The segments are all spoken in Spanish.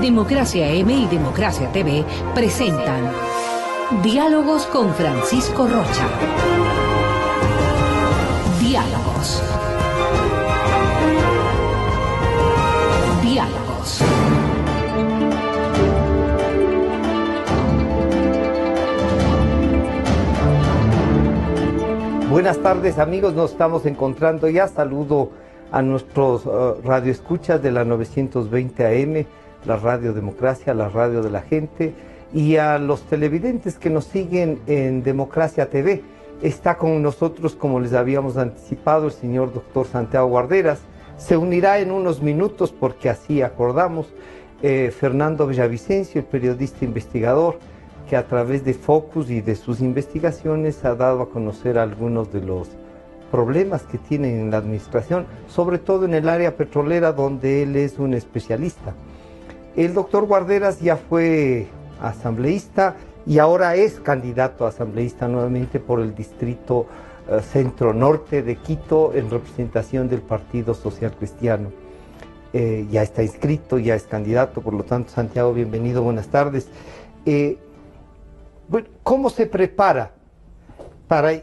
Democracia M y Democracia TV presentan Diálogos con Francisco Rocha. Diálogos. Diálogos. Buenas tardes, amigos, nos estamos encontrando ya. Saludo a nuestros radioescuchas de la 920 AM, la Radio Democracia, la radio de la gente, y a los televidentes que nos siguen en Democracia TV. Está con nosotros, como les habíamos anticipado, el señor doctor Santiago Guarderas. Se unirá en unos minutos, porque así acordamos, Fernando Villavicencio, el periodista investigador, que a través de Focus y de sus investigaciones ha dado a conocer algunos de los problemas que tienen en la administración, sobre todo en el área petrolera, donde él es un especialista. El doctor Guarderas ya fue asambleísta y ahora es candidato a asambleísta nuevamente por el distrito centro-norte de Quito en representación del Partido Social Cristiano. Ya está inscrito, ya es candidato, por lo tanto, Santiago, bienvenido, buenas tardes. Bueno, ¿cómo se prepara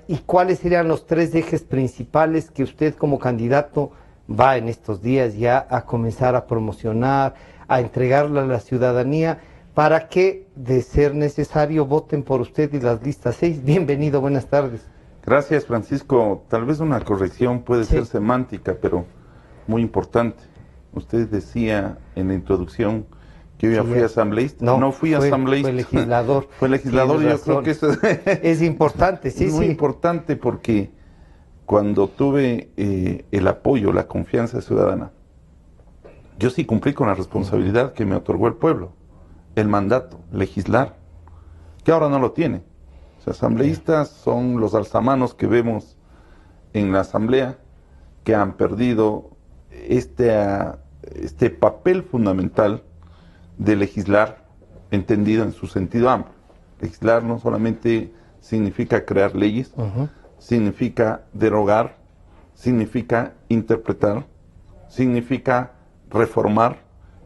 y cuáles serían los tres ejes principales que usted como candidato va en estos días ya a comenzar a promocionar, a entregarle a la ciudadanía para que, de ser necesario, voten por usted y las listas 6? Bienvenido, buenas tardes. Gracias, Francisco. Tal vez una corrección puede ser semántica, pero muy importante. Usted decía en la introducción que yo ya fui asambleísta. No fui asambleísta. Fue legislador. Fue legislador, y yo creo que eso es importante, sí, muy importante, porque cuando tuve el apoyo, la confianza ciudadana, yo sí cumplí con la responsabilidad que me otorgó el pueblo, el mandato, legislar, que ahora no lo tiene. Los asambleístas son los alzamanos que vemos en la asamblea, que han perdido este papel fundamental de legislar, entendido en su sentido amplio. Legislar no solamente significa crear leyes, significa derogar, significa interpretar, significa reformar,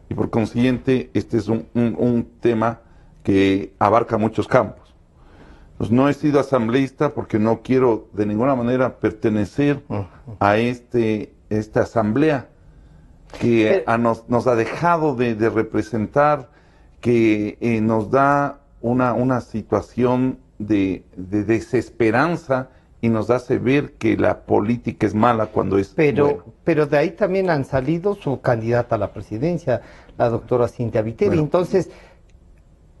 y por consiguiente este es un tema que abarca muchos campos. Pues no he sido asambleísta porque no quiero de ninguna manera pertenecer a esta asamblea que nos ha dejado de representar, que nos da una situación de desesperanza y nos hace ver que la política es mala cuando es buena. Pero de ahí también han salido su candidata a la presidencia, la doctora Cintia Viteri. Bueno, entonces,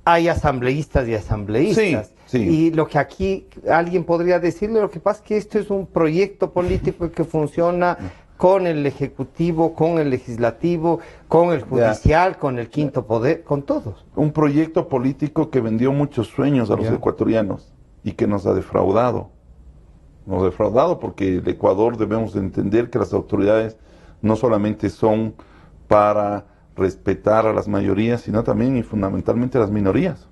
hay asambleístas y asambleístas. Sí. Y lo que aquí alguien podría decirle, lo que pasa es que esto es un proyecto político que funciona con el Ejecutivo, con el Legislativo, con el Judicial, con el Quinto Poder, con todos. Un proyecto político que vendió muchos sueños a los ecuatorianos y que nos ha defraudado. Nos ha defraudado porque el Ecuador, debemos entender que las autoridades no solamente son para respetar a las mayorías, sino también y fundamentalmente a las minorías.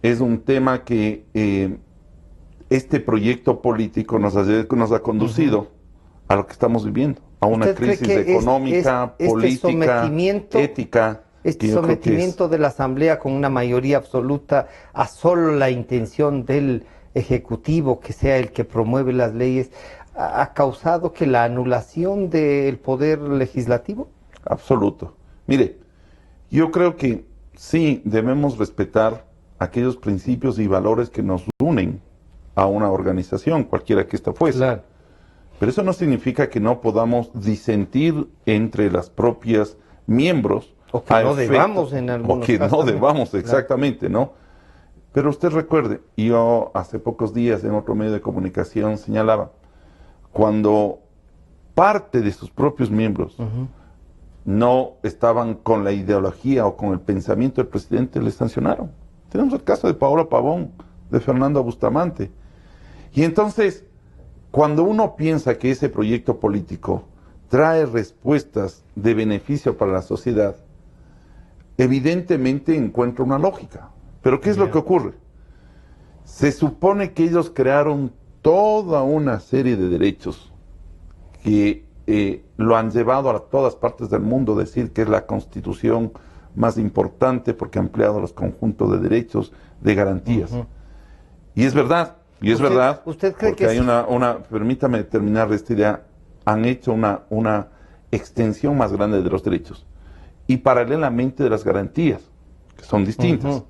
Es un tema que este proyecto político nos ha conducido a lo que estamos viviendo, a una crisis económica, política, ética. Este sometimiento de la Asamblea con una mayoría absoluta a solo la intención del Ejecutivo, que sea el que promueve las leyes, ¿ha causado que la anulación del poder legislativo? Absoluto. Mire, yo creo que sí debemos respetar aquellos principios y valores que nos unen a una organización, cualquiera que ésta fuese. Claro. Pero eso no significa que no podamos disentir entre las propias miembros. O que no debamos en algunos casos. O que no debamos, exactamente, ¿no? Pero usted recuerde, yo hace pocos días en otro medio de comunicación señalaba, cuando parte de sus propios miembros no estaban con la ideología o con el pensamiento del presidente, le sancionaron. Tenemos el caso de Paola Pavón, de Fernando Bustamante. Y entonces, cuando uno piensa que ese proyecto político trae respuestas de beneficio para la sociedad, evidentemente encuentra una lógica. Pero ¿qué es lo que ocurre? Se supone que ellos crearon toda una serie de derechos que lo han llevado a todas partes del mundo, decir que es la Constitución más importante porque ha ampliado los conjuntos de derechos, de garantías. Y es verdad, ¿Usted cree porque que hay permítame terminar esta idea, han hecho una extensión más grande de los derechos y paralelamente de las garantías, que son distintas.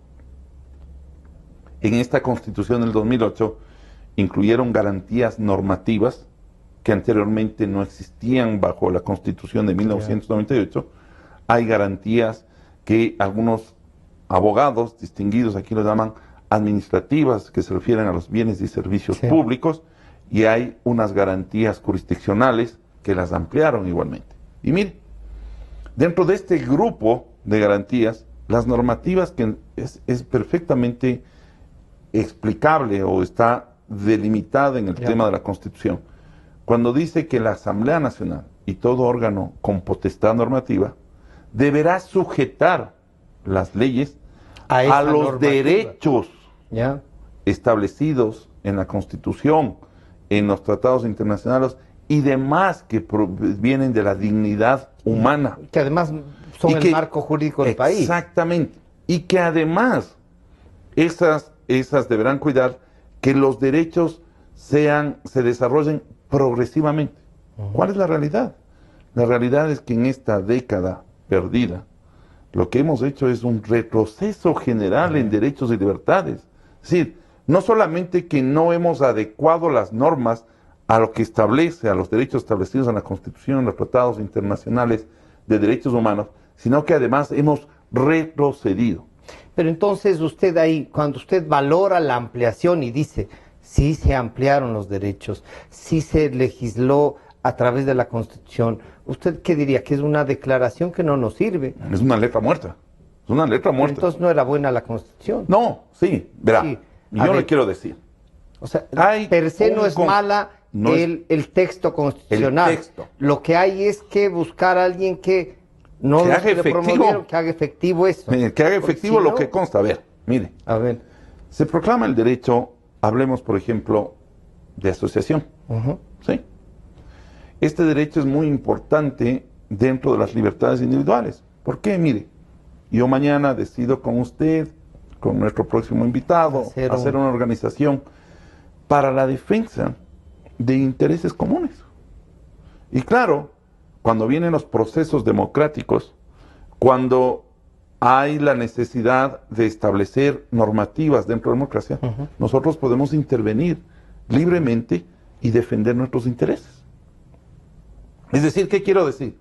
En esta Constitución del 2008 incluyeron garantías normativas que anteriormente no existían bajo la Constitución de 1998. Hay garantías que algunos abogados distinguidos aquí lo llaman administrativas, que se refieren a los bienes y servicios públicos, y hay unas garantías jurisdiccionales que las ampliaron igualmente. Y mire, dentro de este grupo de garantías, las normativas que es perfectamente explicable o está delimitada en el tema de la Constitución, cuando dice que la Asamblea Nacional y todo órgano con potestad normativa deberá sujetar las leyes a los derechos establecidos en la Constitución, en los tratados internacionales y demás que vienen de la dignidad humana. Que además son el marco jurídico del país. Exactamente. Y que además esas deberán cuidar que los derechos se desarrollen progresivamente. ¿Cuál es la realidad? La realidad es que en esta década perdida, lo que hemos hecho es un retroceso general en derechos y libertades. Es decir, no solamente que no hemos adecuado las normas a lo que establece, a los derechos establecidos en la Constitución, en los tratados internacionales de derechos humanos, sino que además hemos retrocedido. Pero entonces usted ahí, cuando usted valora la ampliación y dice, sí se ampliaron los derechos, sí se legisló a través de la Constitución, ¿usted qué diría? ¿Que es una declaración que no nos sirve? Es una letra muerta. Es una letra muerta. Pero entonces no era buena la Constitución. No, sí, verá. Sí. Yo le quiero decir. O sea, per se no es mala el texto constitucional. El texto. Lo que hay es que buscar a alguien que no que haga efectivo. Que haga efectivo eso. Que haga efectivo si lo no, que consta. A ver, mire. A ver. Se proclama el derecho, hablemos por ejemplo, de asociación. ¿Sí? Este derecho es muy importante dentro de las libertades individuales. ¿Por qué? Mire, yo mañana decido con usted, con nuestro próximo invitado, hacer una organización para la defensa de intereses comunes. Y claro, cuando vienen los procesos democráticos, cuando hay la necesidad de establecer normativas dentro de la democracia, nosotros podemos intervenir libremente y defender nuestros intereses. Es decir, ¿qué quiero decir?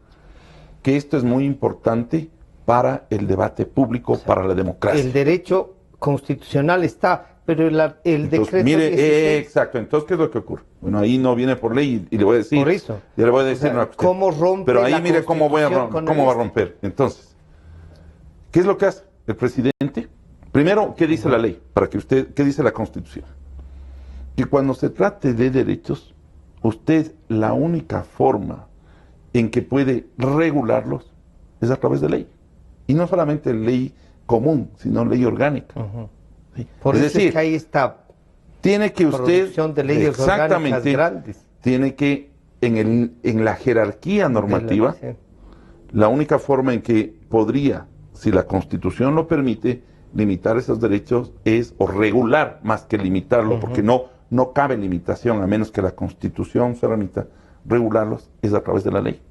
Que esto es muy importante para el debate público, para la democracia. El derecho constitucional está, pero el decreto... Mire, 16, exacto. Entonces, ¿qué es lo que ocurre? Bueno, ahí no viene por ley y le voy a decir... Por eso. Y le voy a decir una cuestión. ¿Cómo rompe Pero ahí la mire cómo va a con romper. Entonces, ¿qué es lo que hace el presidente? Primero, ¿qué dice la ley? Para que usted, ¿qué dice la Constitución? Que cuando se trate de derechos, usted la única forma en que puede regularlos es a través de ley. Y no solamente ley común, sino ley orgánica. ¿Sí? Por es eso decir, es que ahí está tiene que usted, producción de leyes orgánicas grandes. Tiene que, en la jerarquía normativa, la única forma en que podría, si la Constitución lo permite, limitar esos derechos es, o regular más que limitarlo, porque no cabe limitación, a menos que la Constitución se remita, regularlos es a través de la ley.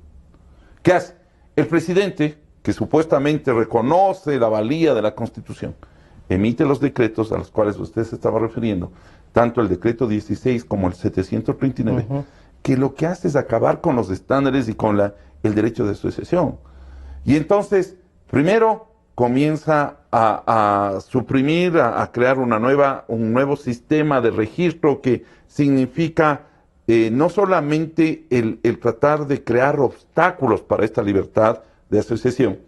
¿Qué hace? El presidente, que supuestamente reconoce la valía de la Constitución, emite los decretos a los cuales usted se estaba refiriendo, tanto el decreto 16 como el 739, que lo que hace es acabar con los estándares y con el derecho de asociación. Y entonces, primero comienza a suprimir, a crear un nuevo sistema de registro que significa no solamente el tratar de crear obstáculos para esta libertad de asociación,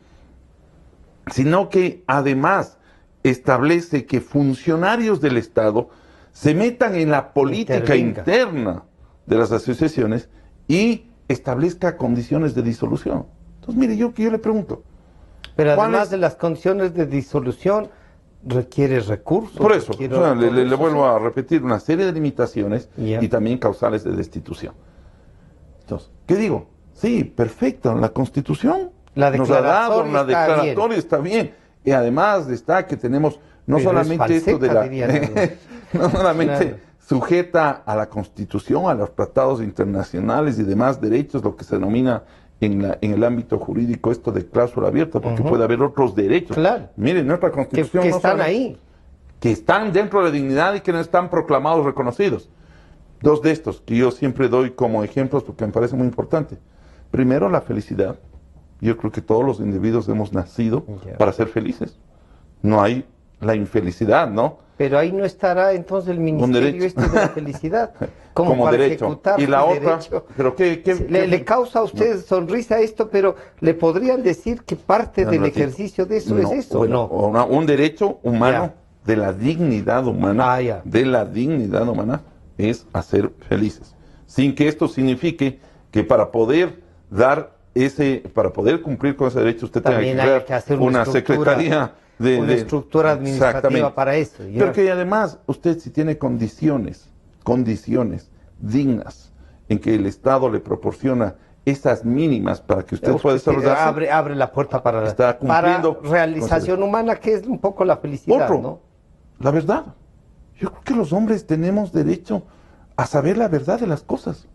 sino que además establece que funcionarios del Estado se metan en la política interna de las asociaciones y establezca condiciones de disolución. Entonces, mire, yo le pregunto. Pero además de las condiciones de disolución, requiere recursos. Por eso, le vuelvo a repetir una serie de limitaciones y también causales de destitución. Entonces, ¿qué digo? Sí, perfecto, la Constitución nos ha dado una está declaratoria, bien. está bien. Y además está que tenemos no Pero solamente es esto de falseta, la... dirían. no solamente Claro. sujeta a la Constitución, a los tratados internacionales y demás derechos, lo que se denomina en el ámbito jurídico esto de cláusula abierta, porque puede haber otros derechos. Claro. Miren, nuestra Que Constitución no están solamente- ahí. que están dentro de la dignidad y que no están proclamados, reconocidos. Dos de estos que yo siempre doy como ejemplos porque me parece muy importante. Primero, la felicidad. Yo creo que todos los individuos hemos nacido Ya. para ser felices. No hay la infelicidad, ¿no? Pero ahí no estará entonces el ministerio derecho. este de la felicidad. Como para derecho. ejecutar Y la su otra, derecho. pero Le causa a usted sonrisa esto, pero le podrían decir que parte del ejercicio de eso es eso, bueno, ¿no? un derecho humano Ya. de la dignidad humana, Ah, ya. de la dignidad humana, es hacer felices. Sin que esto signifique que para poder para poder cumplir con ese derecho, usted tenga También que hay crear que hacer una secretaría una estructura administrativa Exactamente. para eso. ya. Pero que además usted si tiene condiciones dignas en que el Estado le proporciona esas mínimas para que usted pueda desarrollarse, abre la puerta para Está cumpliendo realización humana, que es un poco la felicidad, Otro, ¿no? la verdad. Yo creo que los hombres tenemos derecho a saber la verdad de las cosas,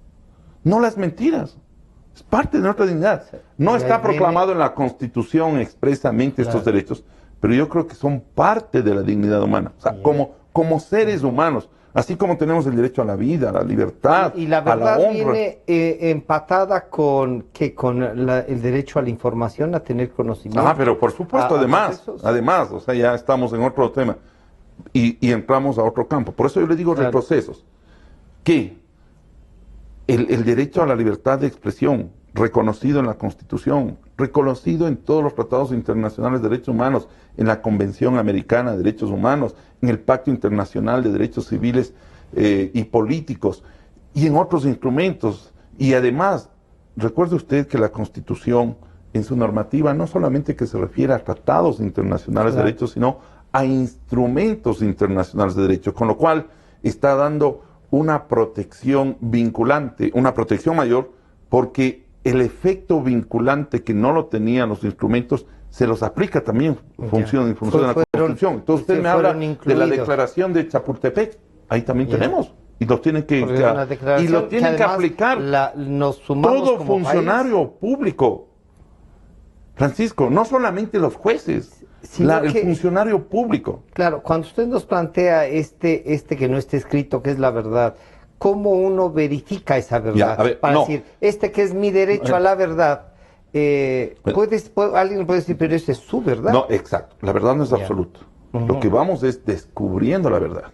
no las mentiras. Es parte de nuestra dignidad. No Y está ahí viene- proclamado en la Constitución expresamente estos Claro. derechos, pero yo creo que son parte de la dignidad humana. O sea, como seres humanos, así como tenemos el derecho a la vida, a la libertad, Y la a la verdad honra. viene empatada con el derecho a la información, a tener conocimiento. Ah, pero por supuesto, A además, o sea, ya estamos en otro tema y entramos a otro campo. Por eso yo le digo Claro. retrocesos. Que el derecho a la libertad de expresión, reconocido en la Constitución, reconocido en todos los tratados internacionales de derechos humanos, en la Convención Americana de Derechos Humanos, en el Pacto Internacional de Derechos Civiles y Políticos, y en otros instrumentos. Y además, recuerde usted que la Constitución, en su normativa, no solamente que se refiere a tratados internacionales de Claro. derechos, sino a instrumentos internacionales de derecho, con lo cual está dando una protección vinculante, una protección mayor, porque el efecto vinculante que no lo tenían los instrumentos se los aplica también en función de la Constitución. Entonces usted me habla fueron de la incluidos. declaración de Chapultepec, ahí también tenemos, y los tienen que, Porque es una declaración y lo tienen que además aplicar nos sumamos todo como funcionario público. Francisco, no solamente los jueces, Sino el que- funcionario público. Claro, cuando usted nos plantea este que no esté escrito, que es la verdad, ¿cómo uno verifica esa verdad? Ya, a ver, para no. decir, que es mi derecho a la verdad, alguien puede decir, pero esa es su verdad. No, exacto. La verdad no es Ya. absoluta. Lo que vamos es descubriendo la verdad.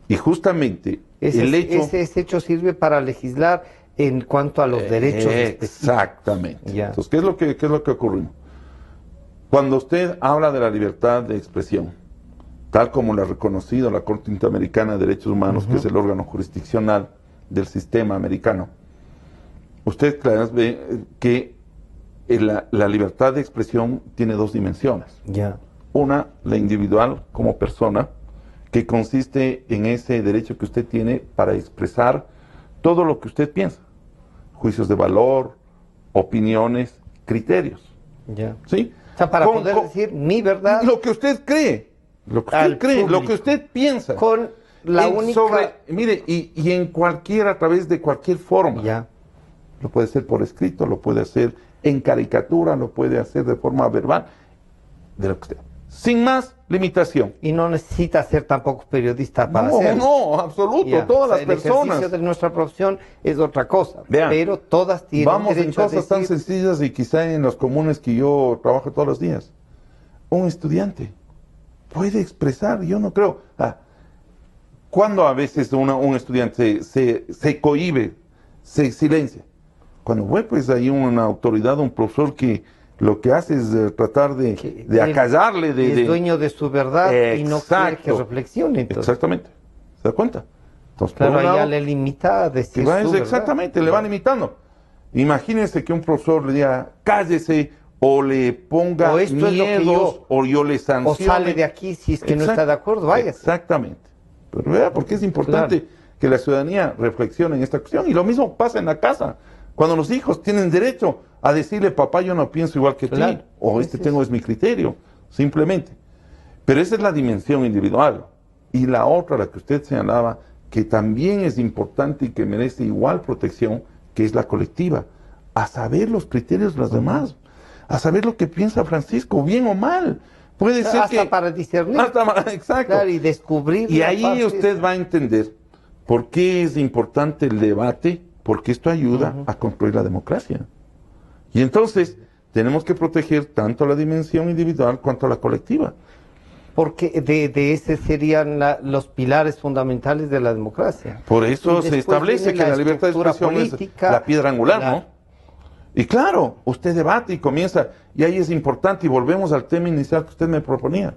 Y justamente Ese hecho sirve para legislar en cuanto a los derechos específicos. Exactamente. Ya. Entonces, ¿qué es lo que ocurrió? Cuando usted habla de la libertad de expresión, tal como la ha reconocido la Corte Interamericana de Derechos Humanos, que es el órgano jurisdiccional del sistema americano, usted claro, ve que la libertad de expresión tiene dos dimensiones. Ya. Una, la individual como persona, que consiste en ese derecho que usted tiene para expresar todo lo que usted piensa. Juicios de valor, opiniones, criterios. Ya. ¿Sí? O sea, para poder decir mi verdad Lo que usted cree. Lo que Al usted cree, lo público. que usted piensa. con la única... Mire, y en a través de cualquier forma. Ya. Lo puede hacer por escrito, lo puede hacer en caricatura, lo puede hacer de forma verbal, de lo que usted. Sin más limitación. Y no necesita ser tampoco periodista para No, hacerlo. no, absoluto. Ya. Todas O sea, las personas. El ejercicio de nuestra profesión es otra cosa. Vean, pero todas tienen Vamos en derecho a cosas tan decir... sencillas y quizá en los comunes que yo trabajo todos los días. Un estudiante puede expresar, yo no creo. ¿Cuándo a veces un estudiante se cohíbe, se silencia? Cuando ve pues hay una autoridad, un profesor que lo que hace es tratar de acallarle. Y es dueño de su verdad y no quiere que reflexione. Entonces. Exactamente. ¿Se da cuenta? Entonces, Claro, por un ahí ya lado, le limita a decir que va, su verdad. exactamente, le van limitando. Imagínense que un profesor le diga, cállese, o le ponga O esto es lo que miedos, o yo le O sancione. sale de aquí si es que no está de acuerdo, vaya. Exactamente. Pero vea, porque es importante que la ciudadanía reflexione en esta cuestión. Y lo mismo pasa en la casa. Cuando los hijos tienen derecho a decirle, papá, yo no pienso igual que Claro. ti, o es mi criterio, simplemente. Pero esa es la dimensión individual. Y la otra, la que usted señalaba, que también es importante y que merece igual protección, que es la colectiva, a saber los criterios de los demás, a saber lo que piensa Francisco, bien o mal. Puede ser hasta que... para discernir. Exacto. Claro, y descubrir. Y la ahí parte usted esa. va a entender por qué es importante el debate, porque esto ayuda a construir la democracia. Y entonces tenemos que proteger tanto la dimensión individual cuanto la colectiva. Porque de ese serían los pilares fundamentales de la democracia. Por eso Y se después establece viene que la libertad de estructura expresión política, es la piedra angular, la- ¿no? Y claro, usted debate y comienza, y ahí es importante, y volvemos al tema inicial que usted me proponía.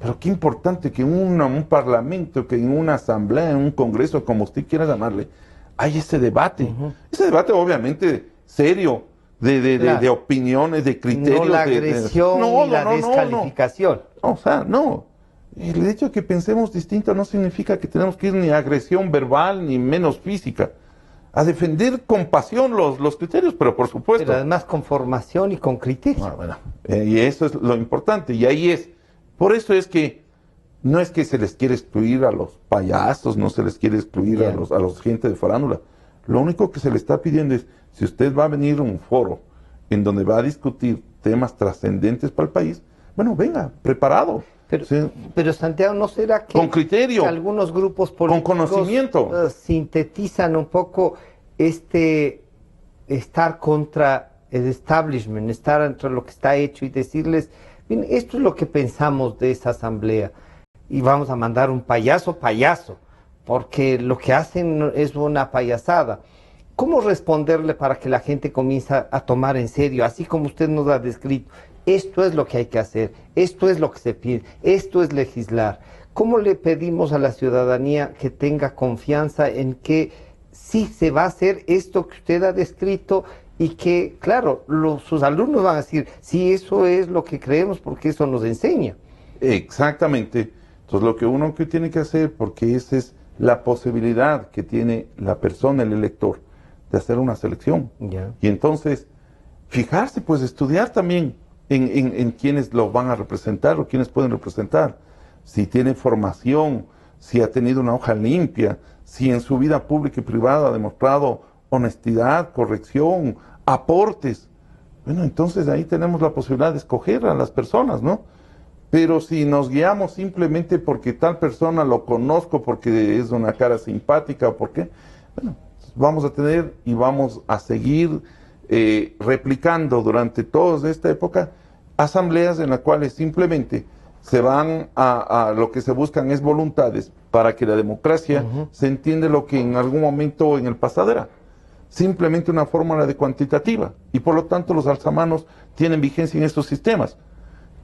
Pero qué importante que en un parlamento, que en una asamblea, en un congreso, como usted quiera llamarle, hay ese debate. Ese debate obviamente serio, Claro. de opiniones, de criterios. No la de- agresión No, y la no, no, no, no. descalificación. No, o sea, no. El hecho de que pensemos distinto no significa que tenemos que ir ni a agresión verbal ni menos física. A defender con pasión los criterios, pero por supuesto. Pero además con formación y con criterio. Bueno, y eso es lo importante. Y ahí es. Por eso es que no es que se les quiere excluir a los payasos, no se les quiere excluir Ya. a los gente de farándula. Lo único que se le está pidiendo es, si usted va a venir a un foro en donde va a discutir temas trascendentes para el país, bueno, venga, preparado. Pero, Sí. pero Santiago, ¿no será que, Con criterio, que algunos grupos políticos conocimiento. Sintetizan un poco estar contra el establishment, estar entre lo que está hecho y decirles, "Miren, esto es lo que pensamos de esa asamblea y vamos a mandar un payaso, porque lo que hacen es una payasada"? ¿Cómo responderle para que la gente comience a tomar en serio, así como usted nos ha descrito? Esto es lo que hay que hacer, esto es lo que se pide, esto es legislar. ¿Cómo le pedimos a la ciudadanía que tenga confianza en que sí se va a hacer esto que usted ha descrito y que, claro, sus alumnos van a decir, sí, eso es lo que creemos porque eso nos enseña? Exactamente. Entonces lo que uno que tiene que hacer, porque esa es la posibilidad que tiene la persona, el elector, de hacer una selección. Ya. Y entonces, fijarse, pues estudiar también en quienes lo van a representar o quienes pueden representar. Si tiene formación, si ha tenido una hoja limpia, si en su vida pública y privada ha demostrado honestidad, corrección, aportes. Bueno, entonces ahí tenemos la posibilidad de escoger a las personas, ¿no? Pero si nos guiamos simplemente porque tal persona lo conozco, porque es una cara simpática o porque, bueno, vamos a tener y vamos a seguir replicando durante toda esta época asambleas en las cuales simplemente se van a lo que se buscan es voluntades para que la democracia se entiende lo que en algún momento en el pasado era. Simplemente una fórmula de cuantitativa. Y por lo tanto los alzamanos tienen vigencia en estos sistemas.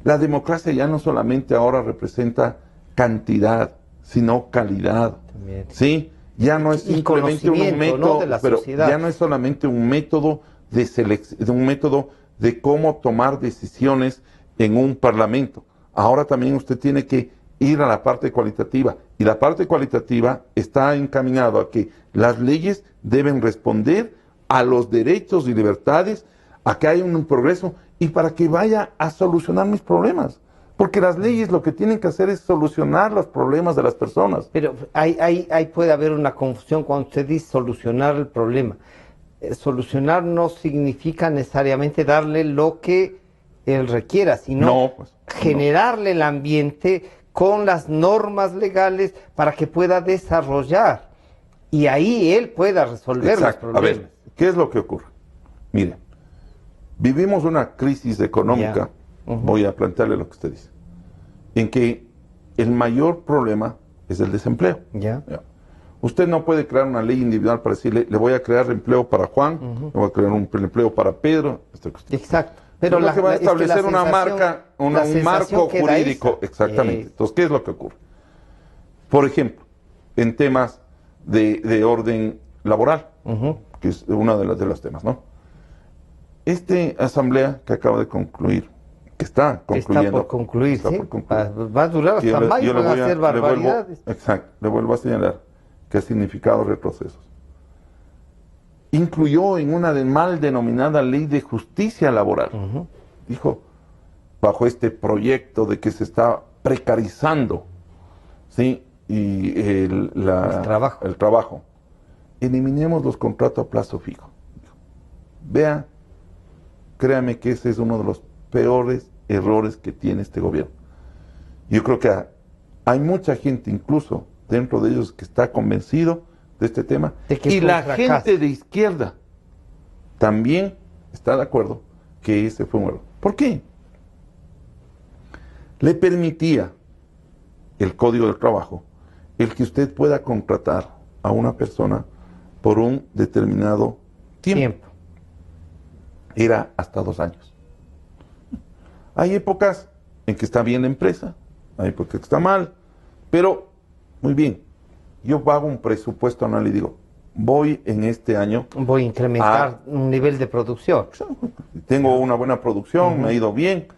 La democracia ya no solamente ahora representa cantidad, sino calidad. También. ¿Sí? Ya no es Y simplemente un conocimiento, método, ¿no?, de la pero sociedad. ya no es solamente un método de un método de cómo tomar decisiones en un parlamento. Ahora también usted tiene que ir a la parte cualitativa. Y la parte cualitativa está encaminado a que las leyes deben responder a los derechos y libertades, a que haya un progreso y para que vaya a solucionar mis problemas. Porque las leyes lo que tienen que hacer es solucionar los problemas de las personas. Pero ahí puede haber una confusión cuando usted dice solucionar el problema. Solucionar no significa necesariamente darle lo que él requiera, sino No, pues, generarle el ambiente con las normas legales para que pueda desarrollar y ahí él pueda resolver exacto. los A problemas. ver, ¿qué es lo que ocurre? Miren, vivimos una crisis económica, voy a plantearle lo que usted dice, en que el mayor problema es el desempleo. Ya. Usted no puede crear una ley individual para decirle, le voy a crear empleo para Juan, le voy a crear un empleo para Pedro. Exacto. Pero Lo que va a es que establecer la una sensación- marca, la un sensación marco queda jurídico. esa. Exactamente. Entonces, ¿qué es lo que ocurre? Por ejemplo, en temas de orden laboral, que es uno de los temas, ¿no? Esta asamblea que acaba de concluir, que está concluyendo. Está por concluir, está ¿sí? por concluir. Va a durar hasta Yo le- mayo, yo le van a voy hacer le vuelvo- barbaridades. exacto, le vuelvo a señalar que ha significado retrocesos. incluyó en una mal denominada ley de justicia laboral. Dijo, bajo este proyecto de que se está precarizando, ¿sí? Y el trabajo. Eliminemos los contratos a plazo fijo. Vea, créame que ese es uno de los peores errores que tiene este gobierno. Yo creo que hay mucha gente, incluso dentro de ellos, que está convencido de este tema. Y la gente de izquierda también está de acuerdo que ese fue un error. ¿Por qué? Le permitía el Código del Trabajo el que usted pueda contratar a una persona por un determinado tiempo. Era hasta 2 años. Hay épocas en que está bien la empresa, hay épocas que está mal, pero muy bien, yo hago un presupuesto anual y digo, voy en este año... Voy a incrementar un nivel de producción. Tengo una buena producción, me ha ido bien,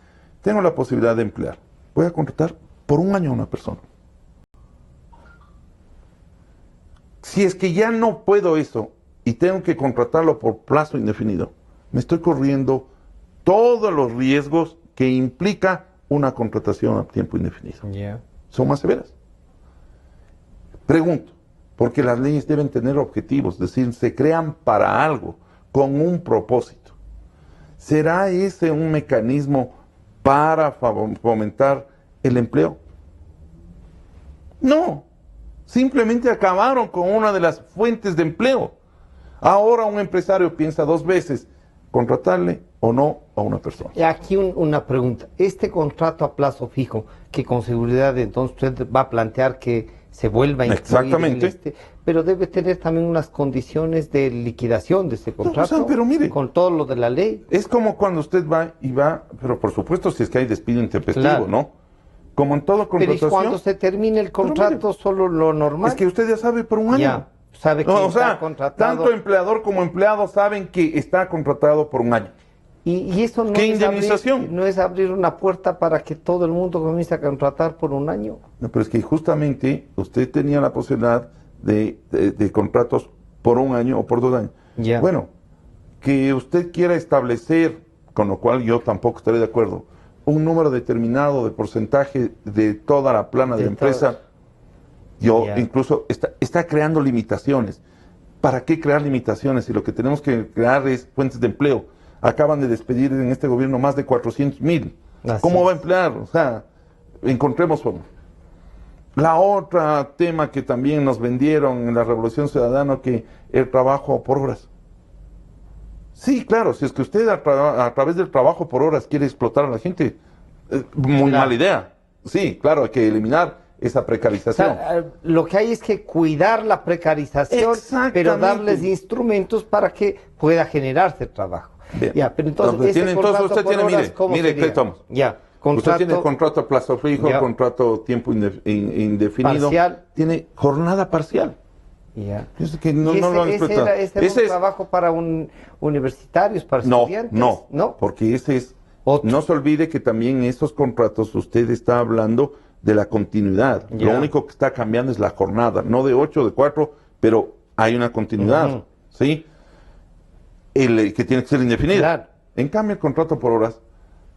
tengo la posibilidad de emplear. Voy a contratar por 1 año a una persona. Si es que ya no puedo eso y tengo que contratarlo por plazo indefinido, me estoy corriendo todos los riesgos que implica una contratación a tiempo indefinido. Son más severas. Pregunto, porque las leyes deben tener objetivos, es decir, se crean para algo, con un propósito. ¿Será ese un mecanismo para fomentar el empleo? No, simplemente acabaron con una de las fuentes de empleo. Ahora un empresario piensa 2 veces contratarle o no a una persona. Y aquí una pregunta. Este contrato a plazo fijo, que con seguridad entonces usted va a plantear que se vuelva a incluir. Exactamente. Pero debe tener también unas condiciones de liquidación de ese contrato, no, pero mire, con todo lo de la ley. Es como cuando usted va, pero por supuesto si es que hay despido intempestivo, ¿no? Como en todo contratación. Pero cuando se termine el contrato, mire, solo lo normal. Es que usted ya sabe por 1 año. Ya, sabe que está contratado. Tanto empleador como empleado saben que está contratado por 1 año. Y eso no ¿Qué es indemnización? no es abrir una puerta para que todo el mundo comience a contratar por 1 año. No, pero es que justamente usted tenía la posibilidad de contratos por 1 año o por 2 años. Ya. Bueno, que usted quiera establecer, con lo cual yo tampoco estaré de acuerdo, un número determinado de porcentaje de toda la plana de la empresa, yo incluso está creando limitaciones. ¿Para qué crear limitaciones si lo que tenemos que crear es fuentes de empleo? Acaban de despedir en este gobierno más de 400,000. ¿Cómo va a emplear? O sea, encontremos forma. La otra tema que también nos vendieron en la Revolución Ciudadana, que el trabajo por horas. Sí, claro, si es que usted a través del trabajo por horas quiere explotar a la gente, muy mala idea. Sí, claro, hay que eliminar esa precarización. O sea, lo que hay es que cuidar la precarización, pero darles instrumentos para que pueda generarse trajo. Bien. Ya, pero entonces, usted tiene, mire, ¿qué estamos? Ya, usted tiene contrato a plazo fijo, contrato tiempo indefinido, parcial. Tiene jornada parcial. Ya. Es que no lo han explotado. Ese es un trabajo para universitarios, para estudiantes. No, porque ese es... No se olvide que también esos contratos usted está hablando de la continuidad. Lo único que está cambiando es la jornada, no de 8, de 4, pero hay una continuidad, ¿sí? Que tiene que ser indefinido. Claro. En cambio, el contrato por horas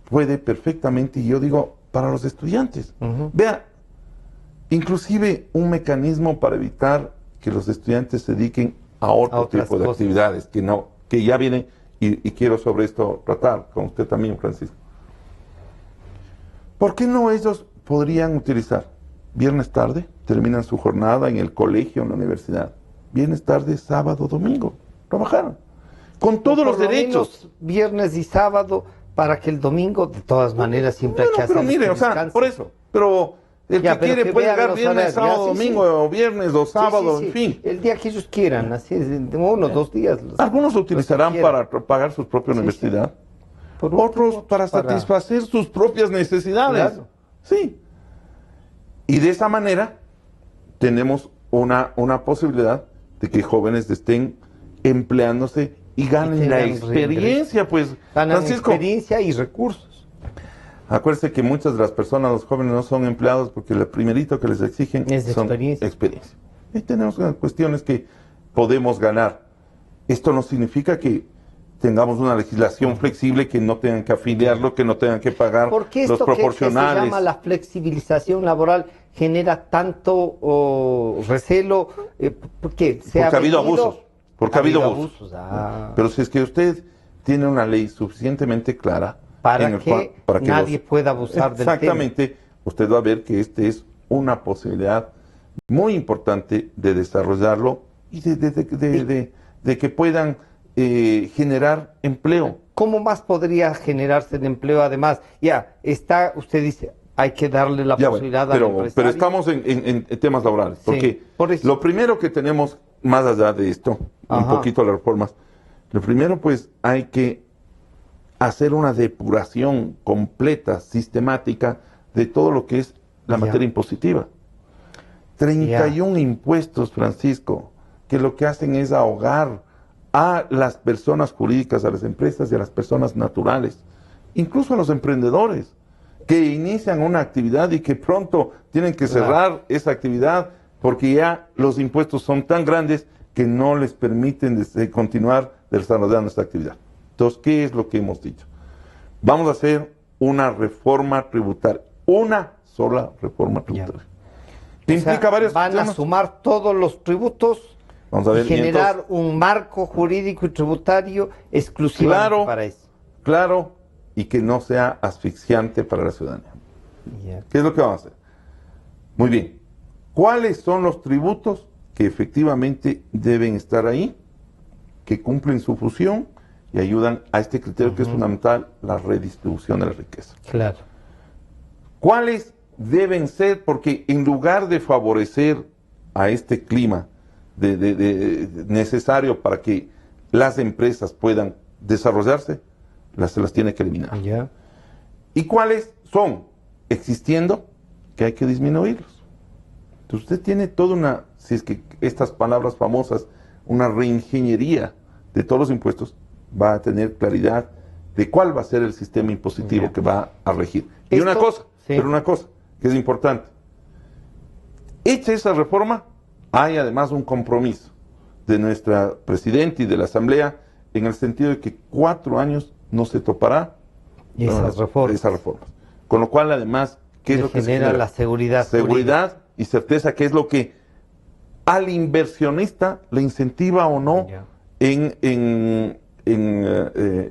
puede perfectamente, y yo digo, para los estudiantes. Vea, inclusive un mecanismo para evitar que los estudiantes se dediquen a otro tipo de actividades, que ya vienen, y quiero sobre esto tratar con usted también, Francisco. ¿Por qué no ellos podrían utilizar viernes tarde, terminan su jornada en el colegio, en la universidad, viernes tarde, sábado, domingo, trabajaron? Con todos los derechos. Viernes y sábado, para que el domingo, de todas maneras, siempre hay que hacer. Pero mire, o sea, por eso, pero el que quiere puede llegar viernes, sábado, domingo, o viernes, o sábado, en fin. El día que ellos quieran, así es, 1 o 2 días. Algunos lo utilizarán para pagar su propia universidad, otros para satisfacer sus propias necesidades. Claro. Sí. Y de esa manera tenemos una posibilidad de que jóvenes estén empleándose y ganen la experiencia, pues. Ganan Francisco, experiencia y recursos. Acuérdense que muchas de las personas, los jóvenes, no son empleados porque lo primerito que les exigen es son experiencia. Y tenemos cuestiones que podemos ganar. Esto no significa que tengamos una legislación flexible, que no tengan que afiliarlo, que no tengan que pagar ¿Por qué los esto proporcionales. que se llama la flexibilización laboral genera tanto recelo? Porque ha habido abusos. Porque ha habido abusos. Ah. Pero si es que usted tiene una ley suficientemente clara para que nadie pueda abusar del tema. Exactamente, usted va a ver que este es una posibilidad muy importante de desarrollarlo y de que puedan generar empleo. ¿Cómo más podría generarse el empleo? Además, usted dice, hay que darle la posibilidad al empresario. Pero estamos en temas laborales, porque lo primero que tenemos, más allá de esto, un poquito las reformas, lo primero pues hay que hacer una depuración completa, sistemática, de todo lo que es la materia impositiva. 31 impuestos, Francisco, que lo que hacen es ahogar a las personas jurídicas, a las empresas y a las personas naturales, incluso a los emprendedores, que inician una actividad y que pronto tienen que cerrar esa actividad porque ya los impuestos son tan grandes que no les permiten continuar desarrollando esta actividad. Entonces, ¿qué es lo que hemos dicho? Vamos a hacer una reforma tributaria, una sola reforma tributaria. Que implica varios van a sumar todos los tributos y generar un marco jurídico y tributario exclusivamente para eso. Claro, y que no sea asfixiante para la ciudadanía. ¿Qué es lo que vamos a hacer? Muy bien. ¿Cuáles son los tributos que efectivamente deben estar ahí, que cumplen su función y ayudan a este criterio que es fundamental, la redistribución de la riqueza? Claro. ¿Cuáles deben ser? Porque en lugar de favorecer a este clima necesario para que las empresas puedan desarrollarse, se las tiene que eliminar. ¿Y cuáles son? Existiendo, que hay que disminuirlos. Entonces usted tiene toda una, si es que estas palabras famosas, una reingeniería de todos los impuestos, va a tener claridad de cuál va a ser el sistema impositivo que va a regir. Y una cosa, pero una cosa que es importante. Hecha esa reforma, hay además un compromiso de nuestra presidenta y de la Asamblea en el sentido de que 4 años no se topará esas reformas. Con lo cual, además, ¿qué es lo que genera? La seguridad. Seguridad y certeza, que es lo que al inversionista le incentiva o no en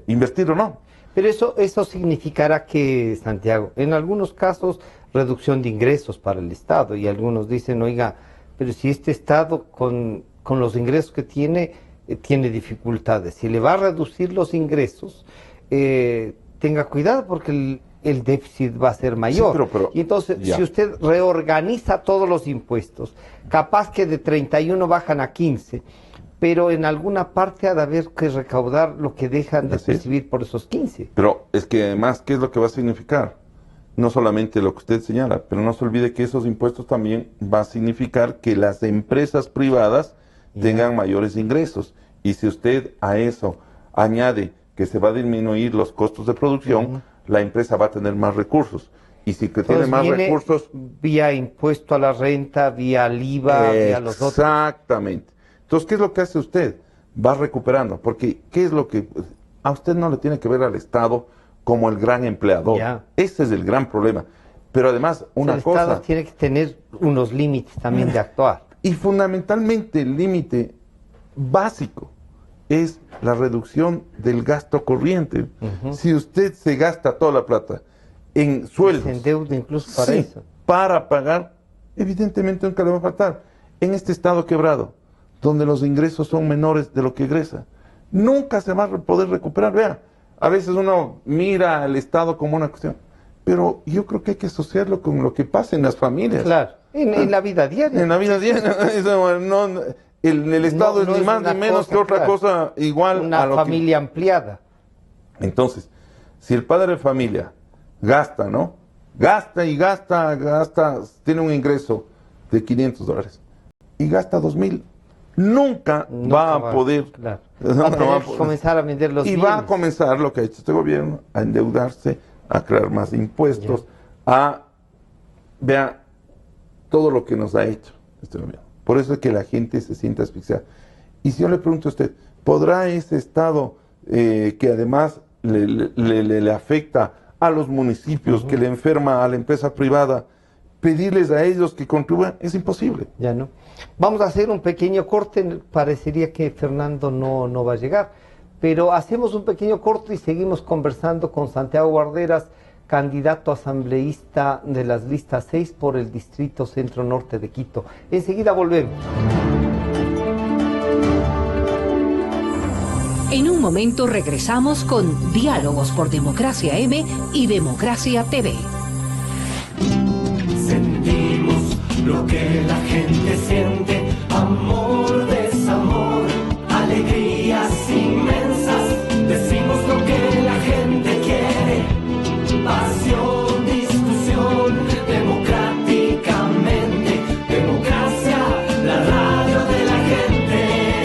invertir o no. Pero eso significará que, Santiago, en algunos casos, reducción de ingresos para el Estado, y algunos dicen, oiga, pero si este Estado con los ingresos que tiene dificultades, si le va a reducir los ingresos, tenga cuidado porque el déficit va a ser mayor. Sí, pero, y entonces, si usted reorganiza todos los impuestos, capaz que de 31 bajan a 15, pero en alguna parte ha de haber que recaudar lo que dejan de percibir por esos 15. Pero es que además, ¿qué es lo que va a significar? No solamente lo que usted señala, pero no se olvide que esos impuestos también va a significar que las empresas privadas tengan mayores ingresos. Y si usted a eso añade que se va a disminuir los costos de producción, la empresa va a tener más recursos. Y si que tiene más recursos... Vía impuesto a la renta, vía el IVA, vía los otros. Exactamente. Entonces, ¿qué es lo que hace usted? Va recuperando. Porque, ¿qué es lo que...? A usted no le tiene que ver al Estado como el gran empleador. Ese es el gran problema. Pero además, una cosa... El Estado tiene que tener unos límites también de actuar. Y fundamentalmente el límite básico es la reducción del gasto corriente. Si usted se gasta toda la plata en sueldos... Se endeuda incluso para eso. Para pagar, evidentemente nunca le va a faltar. En este Estado quebrado, donde los ingresos son menores de lo que egresa, nunca se va a poder recuperar. Vea, a veces uno mira al Estado como una cuestión, pero yo creo que hay que asociarlo con lo que pasa en las familias. Claro, en la vida diaria. En la vida diaria. El Estado es ni más ni menos que otra cosa igual a la familia ampliada. Entonces, si el padre de familia gasta, ¿no? Gasta y gasta, tiene un ingreso de $500 y gasta 2,000. Nunca va a poder. Claro. Va a tener que comenzar a vender los bienes. Va a comenzar lo que ha hecho este gobierno, a endeudarse, a crear más impuestos, vea todo lo que nos ha hecho este gobierno. Por eso es que la gente se siente asfixiada. Y si yo le pregunto a usted, ¿Podrá ese Estado, que además le afecta a los municipios, que le enferma a la empresa privada, pedirles a ellos que contribuyan? Es imposible. Ya no. Vamos a hacer un pequeño corte, parecería que Fernando no va a llegar, pero hacemos un pequeño corte y seguimos conversando con Santiago Guarderas, candidato asambleísta de las listas 6 por el Distrito Centro Norte de Quito. Enseguida volvemos. En un momento regresamos con Diálogos por Democracia M y Democracia TV. Sentimos lo que la gente siente, amor, desamor, alegrías inmensas. Decimos lo que la gente quiere, pasión, discusión, democráticamente. Democracia, la radio de la gente.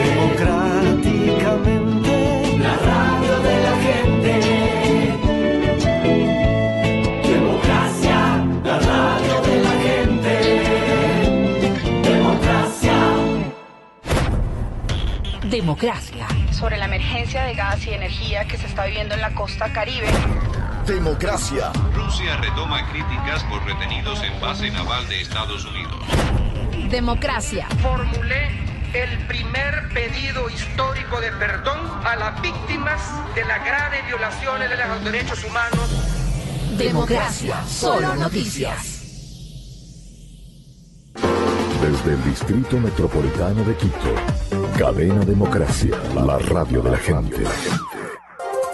Democráticamente, la radio de la gente. Democracia, la radio de la gente. Democracia. Democracia. Sobre la emergencia de gas y energía que se está viviendo en la costa Caribe. Democracia. Rusia retoma críticas por retenidos en base naval de Estados Unidos. Democracia. Formulé el primer pedido histórico de perdón a las víctimas de las graves violaciones de los derechos humanos. Democracia. Solo noticias. Desde el Distrito Metropolitano de Quito, Cadena Democracia, la radio de la gente.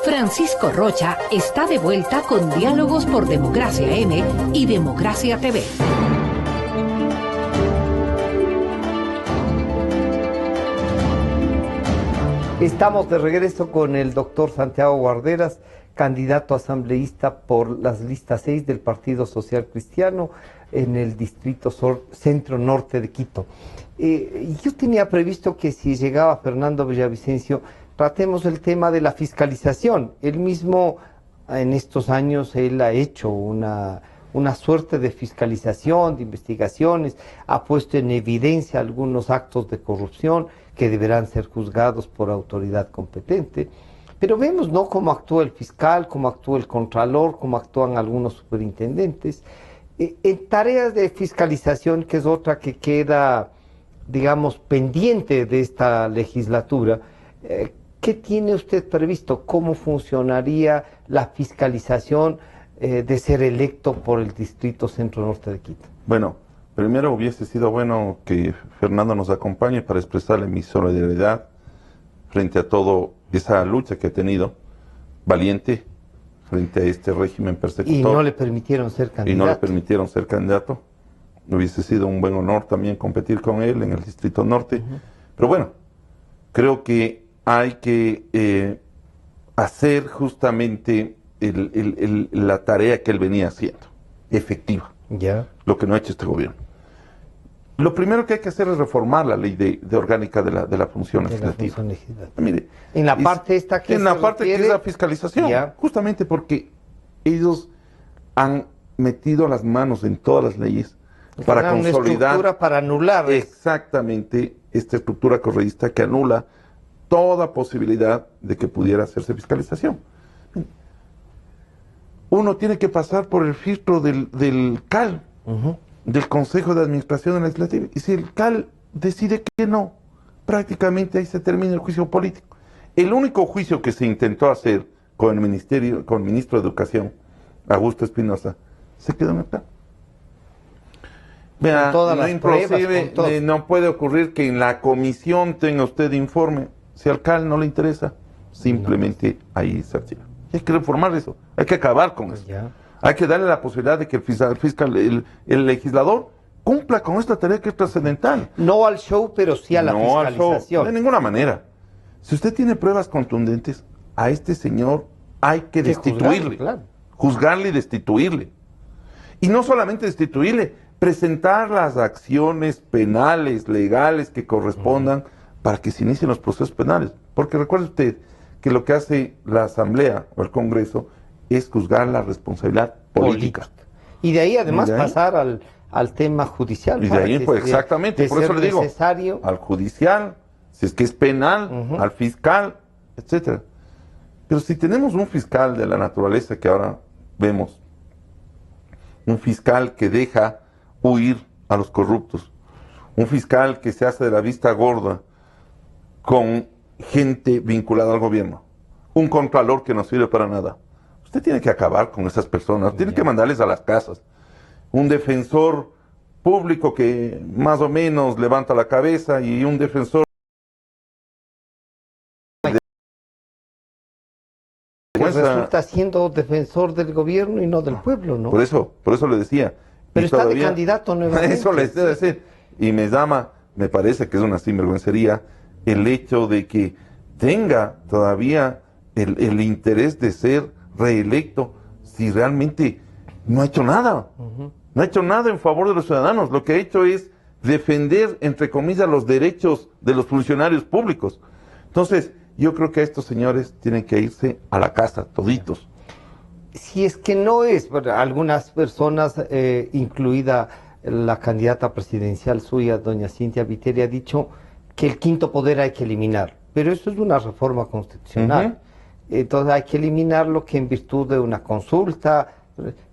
Francisco Rocha está de vuelta con Diálogos por Democracia M y Democracia TV. Estamos de regreso con el doctor Santiago Guarderas, candidato asambleísta por las listas 6 del Partido Social Cristiano en el Distrito Centro Norte de Quito. Yo tenía previsto que si llegaba Fernando Villavicencio, tratemos el tema de la fiscalización. Él mismo, en estos años, él ha hecho una suerte de fiscalización, de investigaciones, ha puesto en evidencia algunos actos de corrupción que deberán ser juzgados por autoridad competente. Pero vemos, ¿no?, cómo actúa el fiscal, cómo actúa el contralor, cómo actúan algunos superintendentes. En tareas de fiscalización, que es otra que queda, digamos, pendiente de esta legislatura, ¿qué tiene usted previsto? ¿Cómo funcionaría la fiscalización de ser electo por el Distrito Centro Norte de Quito? Bueno, primero hubiese sido bueno que Fernando nos acompañe para expresarle mi solidaridad frente a toda esa lucha que ha tenido, valiente, frente a este régimen persecutor. Y no le permitieron ser candidato. Y no le permitieron ser candidato. Hubiese sido un buen honor también competir con él en el Distrito Norte. Pero bueno, creo que hay que hacer justamente la tarea que él venía haciendo, efectiva. Ya. Lo que no ha hecho este gobierno. Lo primero que hay que hacer es reformar la ley de orgánica de la función legislativa. Mire, en la parte esta que en la parte que es la fiscalización, justamente porque ellos han metido las manos en todas las leyes para consolidar, una estructura para anular exactamente esta estructura correísta que anula toda posibilidad de que pudiera hacerse fiscalización. Uno tiene que pasar por el filtro del CAL, del Consejo de Administración Legislativa, y si el CAL decide que no, prácticamente ahí se termina el juicio político. El único juicio que se intentó hacer con el ministro de Educación, Augusto Espinosa, se quedó en el CAL. Vea, no puede ocurrir que en la comisión tenga usted informe. Si al CAL no le interesa, simplemente ahí se archiva. Hay que reformar eso, hay que acabar con eso. Hay que darle la posibilidad de que el legislador cumpla con esta tarea que es trascendental. No al show, pero sí a la fiscalización. Al show, de ninguna manera. Si usted tiene pruebas contundentes, a este señor hay que destituirle, juzgarle y destituirle. Y no solamente destituirle, presentar las acciones penales, legales que correspondan para que se inicien los procesos penales. Porque recuerde usted que lo que hace la Asamblea o el Congreso es juzgar la responsabilidad política. Y de ahí además pasar al tema judicial. Y de ahí, pues exactamente, por eso le digo, al judicial, si es que es penal, al fiscal, etcétera. Pero si tenemos un fiscal de la naturaleza que ahora vemos, un fiscal que deja huir a los corruptos, un fiscal que se hace de la vista gorda con gente vinculada al gobierno, un contralor que no sirve para nada. Usted tiene que acabar con esas personas, tiene que mandarles a las casas. Un defensor público que más o menos levanta la cabeza y un defensor que resulta siendo defensor del gobierno y no del pueblo, ¿no? Por eso le decía. Pero está de candidato nuevamente. Eso le estoy diciendo. Y me parece que es una sinvergüencería el hecho de que tenga todavía el interés de ser reelecto si realmente no ha hecho nada. No ha hecho nada en favor de los ciudadanos. Lo que ha hecho es defender, entre comillas, los derechos de los funcionarios públicos. Entonces, yo creo que estos señores tienen que irse a la casa, toditos. Si es que no es, algunas personas, incluida la candidata presidencial suya, doña Cintia Viteri, ha dicho que el quinto poder hay que eliminar. Pero eso es una reforma constitucional. Entonces hay que eliminarlo que en virtud de una consulta.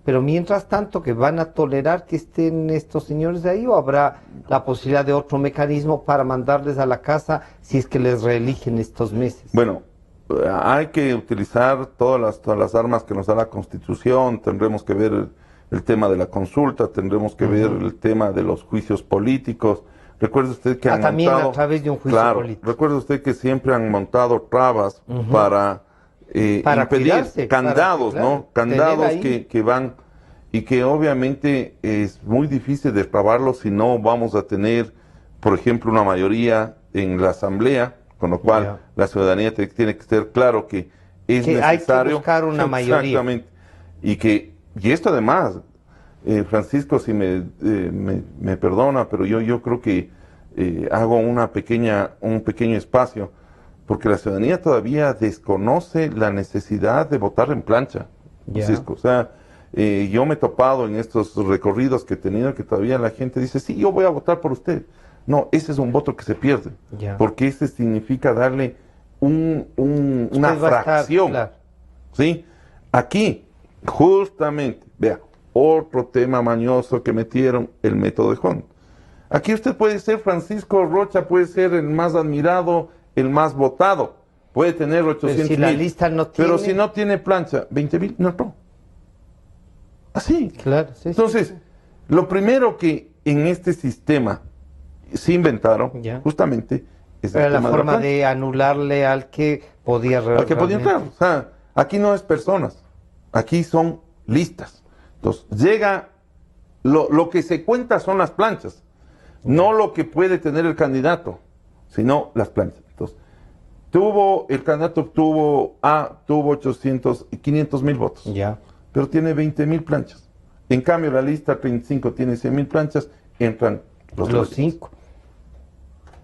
Pero mientras tanto, ¿que van a tolerar que estén estos señores de ahí o habrá la posibilidad de otro mecanismo para mandarles a la casa si es que les reeligen estos meses? Bueno, hay que utilizar todas las armas que nos da la Constitución. Tendremos que ver el tema de la consulta, tendremos que ver el tema de los juicios políticos. Recuerde usted que han también montado, a través de un juicio político. Recuerde usted que siempre han montado trabas para impedir cuidarse, candados, ¿no? Candados que van y que obviamente es muy difícil destrabarlos si no vamos a tener, por ejemplo, una mayoría en la Asamblea, con lo cual la ciudadanía tiene que ser claro que es necesario. Hay que buscar una mayoría. Exactamente. Y esto además, Francisco, si me perdona, pero yo creo que hago un pequeño espacio, porque la ciudadanía todavía desconoce la necesidad de votar en plancha, Francisco. O sea, yo me he topado en estos recorridos que he tenido que todavía la gente dice, sí, yo voy a votar por usted. No, ese es un voto que se pierde, porque ese significa darle una fracción. Claro. ¿Sí? Aquí, justamente, vea, otro tema mañoso que metieron, el método de Hont. Aquí usted puede ser Francisco Rocha, puede ser el más admirado, el más votado, puede tener 800,000. Si la lista no tiene... Pero si no tiene plancha, 20,000, no. Así. Claro, sí. Entonces, lo primero que en este sistema se inventaron, justamente, es la forma de anularle al que podía entrar. O sea, aquí no es personas, aquí son listas. Entonces, llega, lo que se cuenta son las planchas, no lo que puede tener el candidato, sino las planchas. Entonces, el candidato obtuvo 500,000 votos, pero tiene 20,000 planchas. En cambio, la lista 35 tiene 100,000 planchas, entran los 5.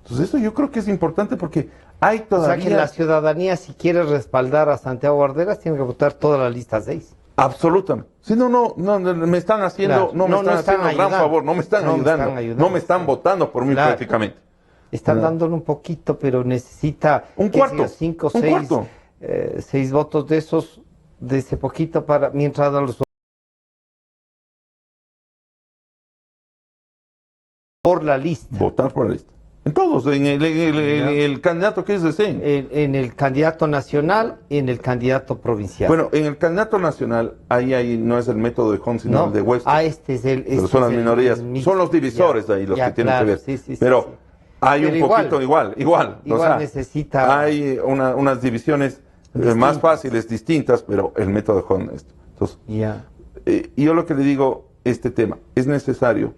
Entonces, eso yo creo que es importante porque hay todavía... O sea, que la ciudadanía, si quiere respaldar a Santiago Guarderas, tiene que votar toda la lista 6. Absolutamente. Si no, me están haciendo, no me están haciendo un gran favor, no me están ayudando, no me están votando por mí prácticamente. Están dándole un poquito, pero necesita un cuarto, 5 o 6 votos de ese poquito para mientras a los por la lista. Votar por la lista. En todos, en el candidato que es deseen. En el candidato nacional y en el candidato provincial. Bueno, en el candidato nacional, ahí no es el método de Hont, sino el de Wester. Este es el... Pero son las minorías, son los divisores ahí los que tienen que ver. Pero hay un poquito igual. O sea, necesita... Hay unas divisiones más fáciles, distintas, pero el método de Hont es esto. Entonces, yo lo que le digo, este tema, es necesario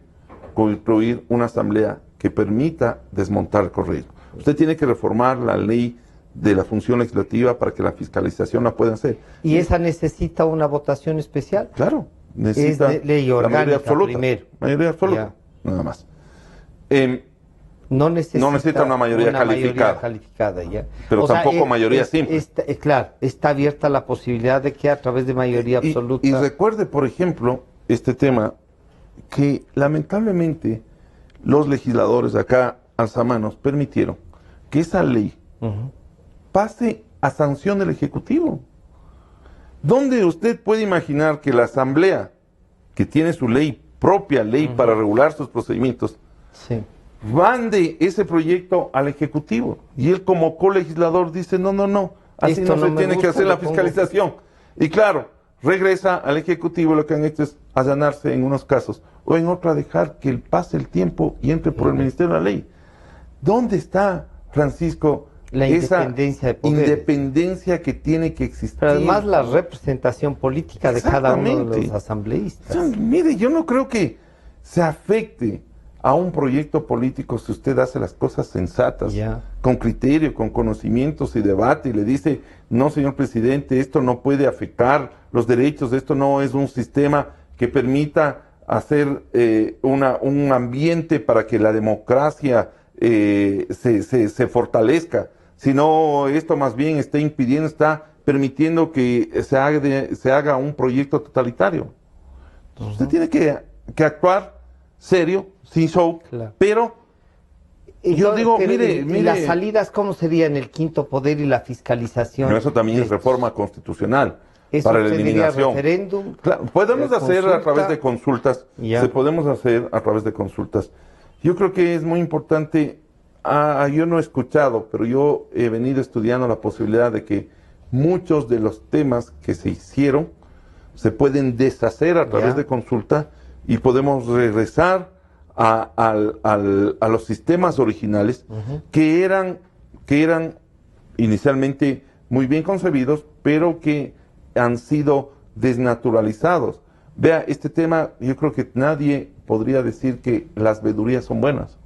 construir una asamblea que permita desmontar el correísmo. Usted tiene que reformar la ley de la función legislativa para que la fiscalización la pueda hacer. ¿Y esa necesita una votación especial? Claro, necesita ley orgánica, la mayoría absoluta. Primero. Mayoría absoluta, nada más. No necesita una mayoría calificada. Pero tampoco mayoría simple. Claro, está abierta la posibilidad de que a través de mayoría absoluta... Y recuerde, por ejemplo, este tema, que lamentablemente los legisladores de acá, alzamanos, permitieron que esa ley pase a sanción del Ejecutivo. ¿Dónde usted puede imaginar que la Asamblea, que tiene su ley, propia ley para regular sus procedimientos, mande ese proyecto al Ejecutivo? Y él como colegislador dice, no, así no se tiene que hacer la fiscalización. Y claro, regresa al Ejecutivo, lo que han hecho es allanarse en unos casos, o en otra dejar que pase el tiempo y entre por el Ministerio de la Ley. ¿Dónde está, Francisco, la independencia de poderes, independencia que tiene que existir? Pero además la representación política de cada uno de los asambleístas. O sea, mire, yo no creo que se afecte a un proyecto político si usted hace las cosas sensatas, con criterio, con conocimientos y debate, y le dice, no, señor presidente, esto no puede afectar los derechos, esto no es un sistema que permita hacer un ambiente para que la democracia se fortalezca, sino esto más bien está impidiendo, está permitiendo que se haga un proyecto totalitario. Entonces usted tiene que actuar serio, sin show, pero yo digo, mire, las salidas, ¿cómo sería en el quinto poder y la fiscalización? Pero eso también es reforma constitucional para la eliminación. Referéndum, claro, podemos hacer a través de consultas, podemos hacer a través de consultas. Yo creo que es muy importante, yo no he escuchado, pero yo he venido estudiando la posibilidad de que muchos de los temas que se hicieron se pueden deshacer a través de consulta y podemos regresar a los sistemas originales que eran inicialmente muy bien concebidos, pero que han sido desnaturalizados. Vea, este tema, yo creo que nadie podría decir que las veedurías son buenas.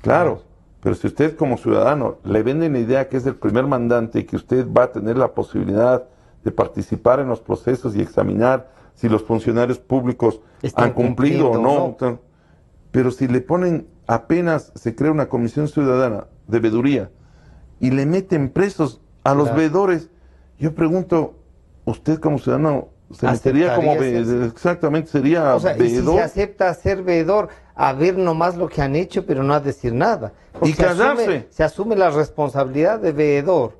Claro, pero si usted como ciudadano le vende la idea que es el primer mandante y que usted va a tener la posibilidad de participar en los procesos y examinar si los funcionarios públicos han cumplido o no. Pero si le ponen, apenas se crea una comisión ciudadana de veeduría y le meten presos a los veedores, yo pregunto, ¿usted como ciudadano se metería como veedor? Exactamente, sería veedor. Y si se acepta ser veedor, a ver nomás lo que han hecho, pero no a decir nada. Y callarse. Se asume la responsabilidad de veedor.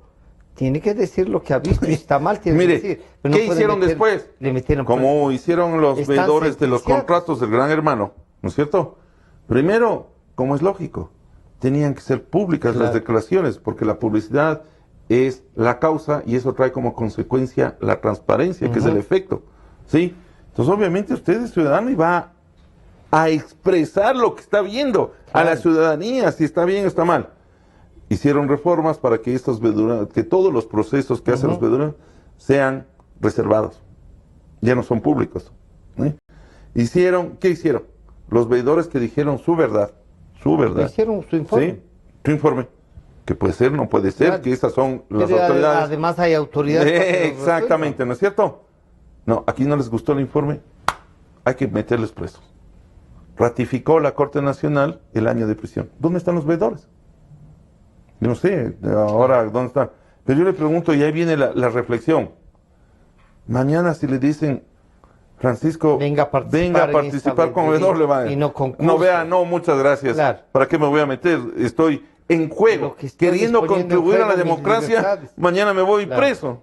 Tiene que decir lo que ha visto y está mal, tiene que decir. Pero ¿qué hicieron después? Le metieron como hicieron los veedores de los contratos del Gran Hermano, ¿no es cierto? Primero, como es lógico, tenían que ser públicas las declaraciones, porque la publicidad es la causa y eso trae como consecuencia la transparencia, que es el efecto, ¿sí? Entonces, obviamente, usted es ciudadano y va a expresar lo que está viendo a la ciudadanía, si está bien o está mal. Hicieron reformas para que que todos los procesos que hacen los veedores sean reservados, ya no son públicos. ¿Sí? ¿Qué hicieron? Los veedores que dijeron su verdad. Hicieron su informe. ¿Sí? Su informe. Que puede ser, no puede ser, que esas son las autoridades. Además hay autoridades. Exactamente, ¿no es cierto? No, aquí no les gustó el informe, hay que meterles presos. Ratificó la Corte Nacional el año de prisión. ¿Dónde están los veedores? Yo no sé, ahora, ¿dónde están? Pero yo le pregunto, y ahí viene la reflexión. Mañana si le dicen, Francisco, venga a participar como veedor, le va a... No, muchas gracias. ¿Para qué me voy a meter? Estoy en juego, queriendo contribuir a la democracia, mañana me voy preso.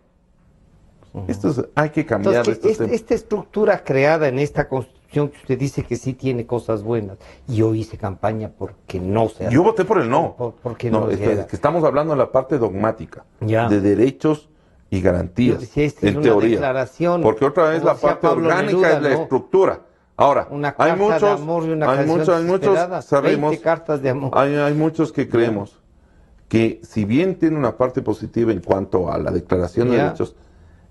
Hay que cambiar. Entonces, esta estructura creada en esta Constitución, que usted dice que sí tiene cosas buenas, yo hice campaña porque no se... Yo voté por el no. Porque no es que estamos hablando de la parte dogmática, de derechos y garantías, en teoría. Porque otra vez la parte orgánica es la estructura. Ahora, hay muchos, sabemos, cartas de amor. Hay muchos que creemos que si bien tiene una parte positiva en cuanto a la declaración de derechos,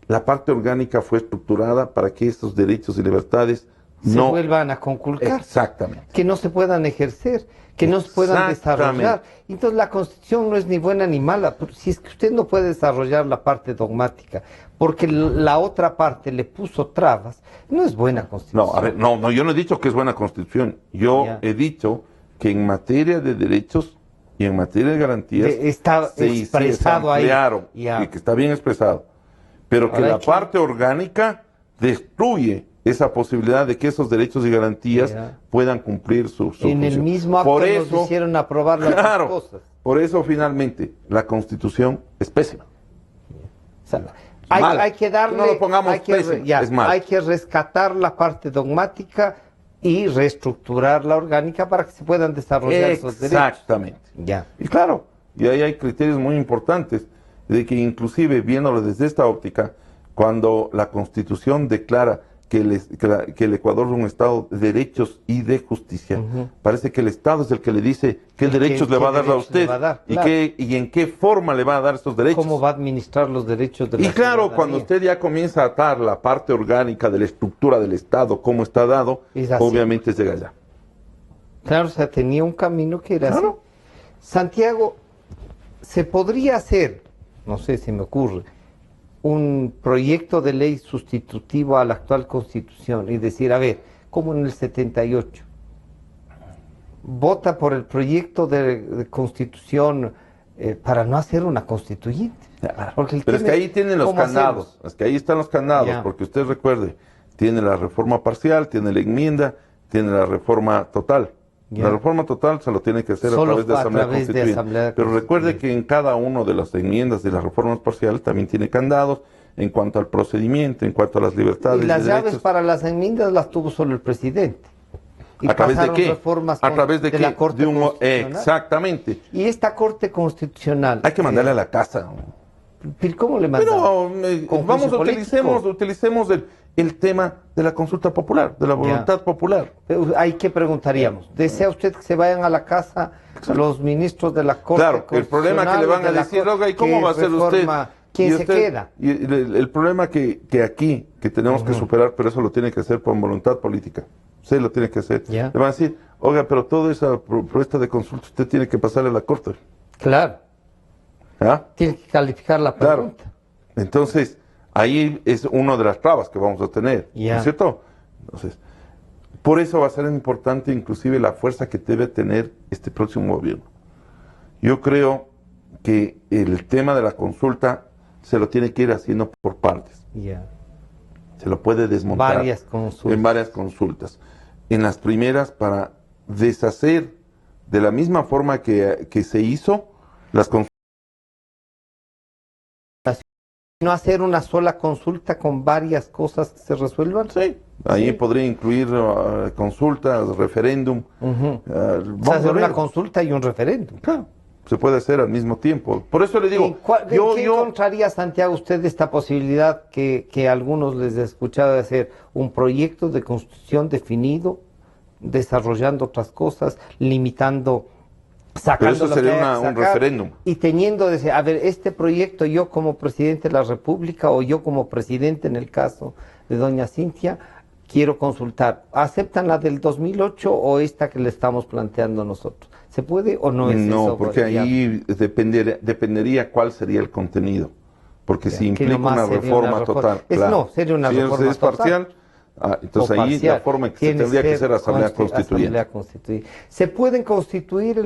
la parte orgánica fue estructurada para que estos derechos y libertades no vuelvan a conculcar. Exactamente. Que no se puedan ejercer, que no se puedan desarrollar. Entonces la Constitución no es ni buena ni mala. Si es que usted no puede desarrollar la parte dogmática, porque la otra parte le puso trabas, no es buena Constitución. No, a ver, no, yo no he dicho que es buena Constitución. Yo he dicho que en materia de derechos y en materia de garantías está expresado ahí. Y que está bien expresado. Pero que la parte orgánica destruye esa posibilidad de que esos derechos y garantías puedan cumplir su en función. el mismo acto nos hicieron aprobar las cosas. Por eso finalmente la Constitución es pésima. O sea, hay que darle, no lo pongamos pésimo, es mal. hay que rescatar la parte dogmática y reestructurar la orgánica para que se puedan desarrollar esos derechos. Exactamente. Ya. Y claro, y ahí hay criterios muy importantes de que inclusive viéndolo desde esta óptica, cuando la Constitución declara que el Ecuador es un Estado de derechos y de justicia, parece que el Estado es el que le dice qué derechos le va a dar a usted claro. y en qué forma le va a dar estos derechos. ¿Cómo va a administrar los derechos de la Y claro, ciudadanía? cuando usted ya comienza a atar la parte orgánica de la estructura del Estado, cómo está dado, Es así. obviamente llega allá. Claro, o sea, tenía un camino que era Claro. así. Santiago, ¿se podría hacer, no sé, se me ocurre, un proyecto de ley sustitutivo a la actual Constitución y decir, a ver, como en el 78, vota por el proyecto de Constitución para no hacer una constituyente? Porque el Pero es tema que ahí tienen los ¿cómo candados, hacemos? es que ahí están los candados, Ya. porque usted recuerde, tiene la reforma parcial, tiene la enmienda, tiene la reforma total. Ya. La reforma total se lo tiene que hacer Solo a través de a Asamblea través de Constituyente. Asamblea Pero recuerde Constituyente. que en cada una de las enmiendas de las reformas parciales también tiene candados en cuanto al procedimiento, en cuanto a las libertades Y las y llaves derechos. para las enmiendas las tuvo solo el presidente. Y ¿A través de pasaron qué? reformas ¿A través de qué? la Corte Constitucional. Exactamente. Y esta Corte Constitucional... Hay que mandarle a la casa. ¿Pero cómo le mandamos? Pero ¿Con vamos, juicio político? utilicemos el tema de la consulta popular, de la voluntad popular. ¿Ahí qué preguntaríamos? ¿Desea usted que se vayan a la casa los ministros de la Corte Claro, el problema que le van a decir, oiga, ¿y cómo va a ser usted? ¿Quién Y se usted- queda? Y el problema que aquí, que tenemos que superar, pero eso lo tiene que hacer por voluntad política. Usted lo tiene que hacer. Ya. Le van a decir, oiga, pero toda esa propuesta de consulta usted tiene que pasarle a la Corte. Claro, ¿Ah? tiene que calificar la Claro. pregunta. Entonces, ahí es una de las trabas que vamos a tener, ¿no Ya. es cierto? Entonces, por eso va a ser importante inclusive la fuerza que debe tener este próximo gobierno. Yo creo que el tema de la consulta se lo tiene que ir haciendo por partes. Ya. Se lo puede desmontar Varias consultas. en varias consultas. En las primeras, para deshacer de la misma forma que se hizo las consultas. No hacer una sola consulta con varias cosas que se resuelvan. Sí, ahí podría incluir consultas, referéndum. Ujú. Vamos O sea, hacer a ver. una consulta y un referéndum. Claro, se puede hacer al mismo tiempo. Por eso le digo, ¿En qué encontraría, Santiago, usted esta posibilidad que a algunos les he escuchado de hacer un proyecto de constitución definido, desarrollando otras cosas, limitando, sacando Pero eso lo sería que haya que un sacar, referéndum. y teniendo, decir, a ver, este proyecto yo como presidente de la República o yo como presidente en el caso de doña Cintia, quiero consultar, ¿aceptan la del 2008 o esta que le estamos planteando nosotros? ¿Se puede o no es eso? No, porque ya? ahí dependería cuál sería el contenido. Porque si que implica nomás una sería reforma una total. no, sería una si reforma es parcial, entonces o ahí parcial. la forma en que se Tiene tendría que ser ser asamblea constituyente. asamblea constituyente. ¿Se pueden constituir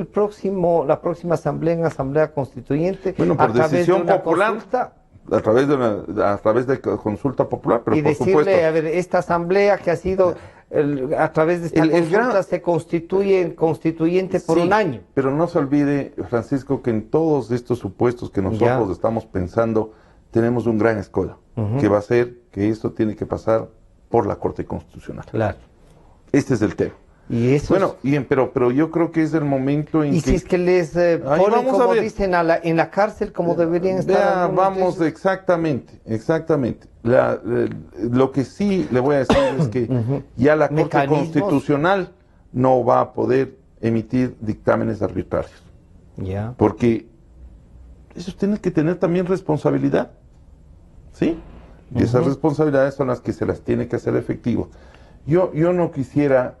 la próxima asamblea en asamblea constituyente Bueno, por a través de decisión una popular, consulta? a través de consulta popular, pero Y por decirle, supuesto. a ver, esta asamblea que ha sido, a través de esta El consulta gran- se constituye en constituyente por Sí, un año. Pero no se olvide, Francisco, que en todos estos supuestos que nosotros estamos pensando, tenemos un gran escollo, que va a ser que esto tiene que pasar por la Corte Constitucional. Claro. Este es el tema. Y eso Bueno, pero yo creo que es el momento en y que... si es que les Ahí ponen, vamos a como ver. dicen, en la cárcel como deberían estar. Vea, algunos de vamos, ellos. exactamente. Lo que sí le voy a decir es que ya la Corte Mecanismos. Constitucional no va a poder emitir dictámenes arbitrarios, Ya. porque ellos tienen que tener también responsabilidad, ¿sí? Y esas responsabilidades son las que se las tiene que hacer efectivo. Yo no quisiera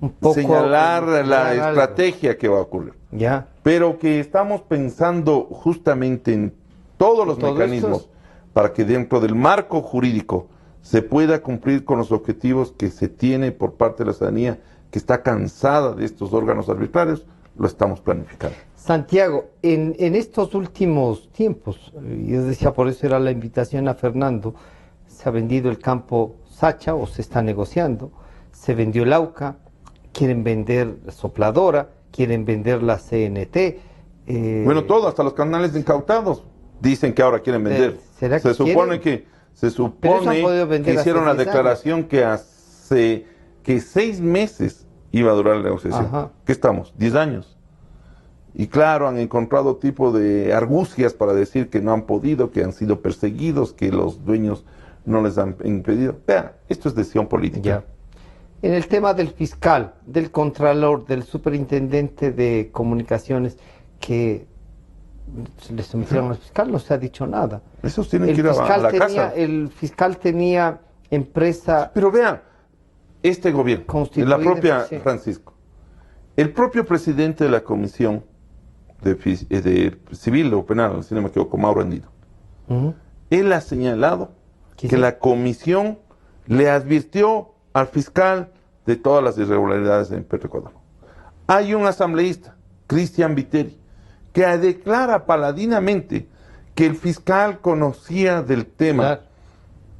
Un poco señalar la algo. estrategia que va a ocurrir, Ya. pero que estamos pensando justamente en todos los Todo mecanismos esto para que dentro del marco jurídico se pueda cumplir con los objetivos que se tiene por parte de la ciudadanía que está cansada de estos órganos arbitrarios, lo estamos planificando. Santiago, en estos últimos tiempos, yo decía, por eso era la invitación a Fernando, se ha vendido el campo Sacha o se está negociando, se vendió el AUCA, quieren vender Sopladora, quieren vender la CNT. Bueno, todo, hasta los canales incautados dicen que ahora quieren vender. ¿Será que se supone quieren? se supone que hicieron la declaración que hace 6 meses iba a durar la negociación. Ajá. ¿Qué estamos? 10 años. Y claro, han encontrado tipo de argucias para decir que no han podido, que han sido perseguidos, que los dueños no les han impedido. Vean, esto es decisión política. Ya. En el tema del fiscal, del contralor, del superintendente de comunicaciones que se le sometieron al fiscal, no se ha dicho nada. Esos tienen que ir a la casa. El fiscal tenía empresa... Pero vean, este gobierno, la propia sí. Francisco, el propio presidente de la Comisión de Civil o Penal, si no me equivoco, Mauro Andino, él ha señalado que la comisión le advirtió al fiscal de todas las irregularidades en Petroecuador. Hay un asambleísta, Cristian Viteri, que declara paladinamente que el fiscal conocía del tema,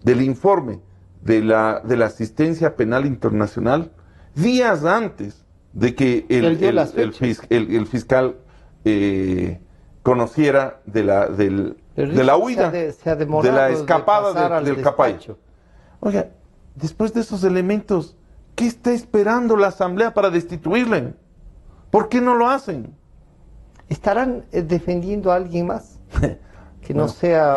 del informe de la asistencia penal internacional, días antes de que el fiscal conociera de la huida, de la escapada del Capayo. Oiga, después de esos elementos, ¿qué está esperando la Asamblea para destituirle? ¿Por qué no lo hacen? ¿Estarán defendiendo a alguien más? Que no sea...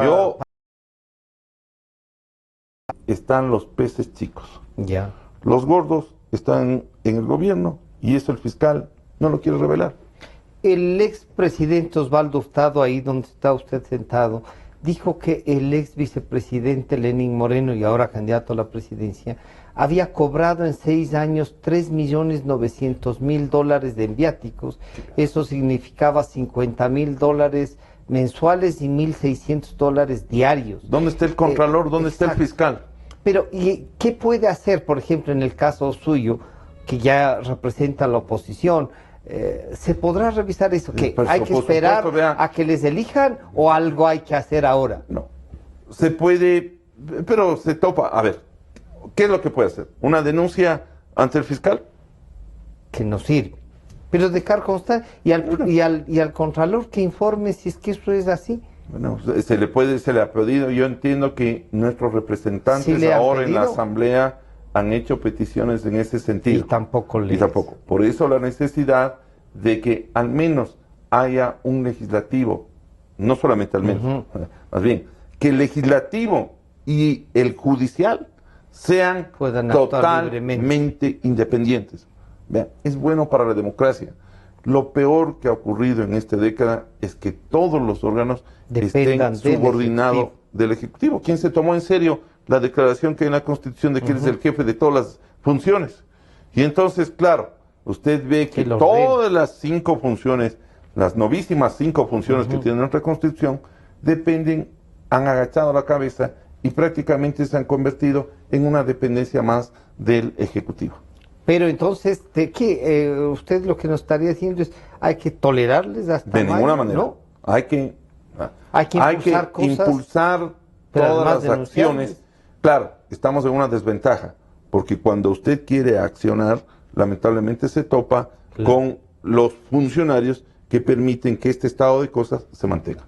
Están los peces chicos. Ya. Los gordos están en el gobierno y eso el fiscal no lo quiere revelar. El expresidente Osvaldo Hurtado, ahí donde está usted sentado, dijo que el ex vicepresidente Lenín Moreno, y ahora candidato a la presidencia, había cobrado en 6 años $3.900.000 de viáticos. Eso significaba $50.000 mensuales y $1.600 diarios. ¿Dónde está el contralor? ¿Dónde está el fiscal? Pero, ¿y qué puede hacer, por ejemplo, en el caso suyo, que ya representa a la oposición? ¿Se podrá revisar eso? ¿Que hay que esperar a que les elijan o algo hay que hacer ahora? No. Se puede, pero se topa. A ver, ¿qué es lo que puede hacer? ¿Una denuncia ante el fiscal? Que no sirve. Pero dejar constar y al contralor que informe si es que eso es así. Bueno, se le ha pedido. Yo entiendo que nuestros representantes ahora en la Asamblea han hecho peticiones en ese sentido. Y tampoco. Por eso la necesidad de que al menos haya un legislativo, no solamente al menos, más bien, que el legislativo y el judicial sean totalmente independientes. Vean, es bueno para la democracia. Lo peor que ha ocurrido en esta década es que todos los órganos estén subordinados del Ejecutivo. ¿Quién se tomó en serio la declaración que hay en la Constitución de que él es el jefe de todas las funciones? Y entonces, claro, usted ve que todas las 5 funciones, las novísimas 5 funciones que tiene nuestra Constitución, han agachado la cabeza y prácticamente se han convertido en una dependencia más del Ejecutivo. Pero entonces, ¿de qué? Usted lo que nos estaría diciendo es, hay que tolerarles hasta de ninguna manera. ¿No? Hay que impulsar todas las acciones. Claro, estamos en una desventaja, porque cuando usted quiere accionar, lamentablemente se topa con los funcionarios que permiten que este estado de cosas se mantenga.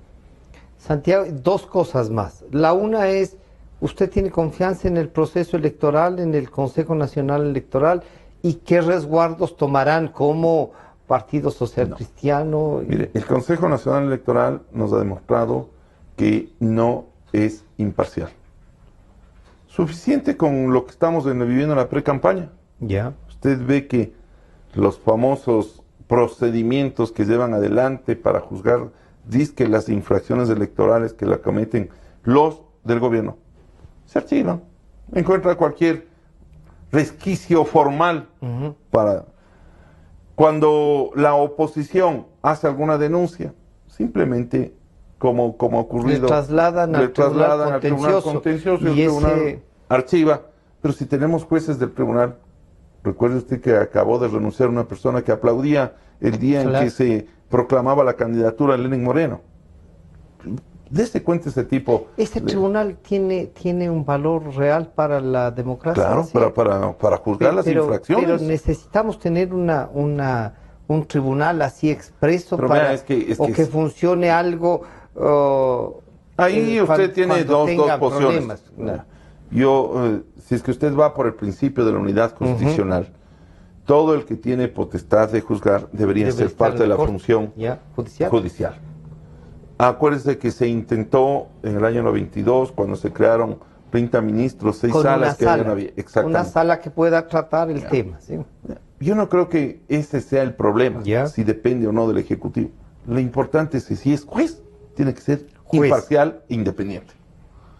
Santiago, 2 cosas más. La una es, ¿usted tiene confianza en el proceso electoral, en el Consejo Nacional Electoral? ¿Y qué resguardos tomarán como Partido Social Cristiano? Mire, el Consejo Nacional Electoral nos ha demostrado que no es imparcial. Suficiente con lo que estamos viviendo en la pre-campaña. Ya. Usted ve que los famosos procedimientos que llevan adelante para juzgar dizque las infracciones electorales que la cometen los del gobierno se archivan. Encuentra cualquier resquicio formal para... Cuando la oposición hace alguna denuncia, simplemente como ha ocurrido, le trasladan al tribunal contencioso y el tribunal archiva. Pero si tenemos jueces del tribunal, recuerde usted que acabó de renunciar una persona que aplaudía el día en que se proclamaba la candidatura de Lenín Moreno. Dese cuenta ese tipo. ¿Este tribunal tiene un valor real para la democracia? Claro, para juzgar las infracciones. Pero necesitamos tener una un tribunal así expreso Pero para vea, o que funcione algo. Ahí usted tiene dos posiciones. Problemas. Yo, si es que usted va por el principio de la unidad constitucional, todo el que tiene potestad de juzgar debería Debe ser estar parte de en la corte, función ¿ya? ¿Judicial? judicial. Acuérdese que se intentó en el año 92, cuando se crearon 30 ministros, 6 Con salas una que sala, había. Exactamente. una sala que pueda tratar el tema. ¿Sí? Yo no creo que ese sea el problema, Ya. si depende o no del Ejecutivo. Lo importante es que si es juez, tiene que ser Juez. imparcial e independiente.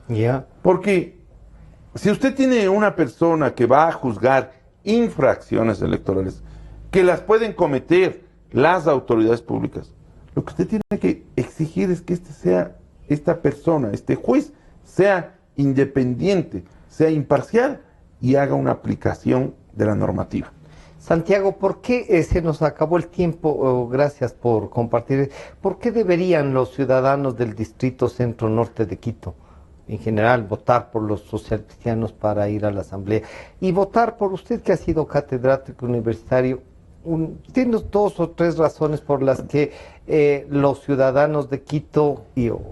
¿Ya? Porque si usted tiene una persona que va a juzgar infracciones electorales, que las pueden cometer las autoridades públicas, lo que usted tiene que exigir es que esta persona, este juez, sea independiente, sea imparcial y haga una aplicación de la normativa. Santiago, ¿por qué se nos acabó el tiempo? Gracias por compartir. ¿Por qué deberían los ciudadanos del Distrito Centro Norte de Quito, en general, votar por los socialcristianos para ir a la Asamblea? Y votar por usted, que ha sido catedrático universitario. Tiene 2 o 3 razones por las que los ciudadanos de Quito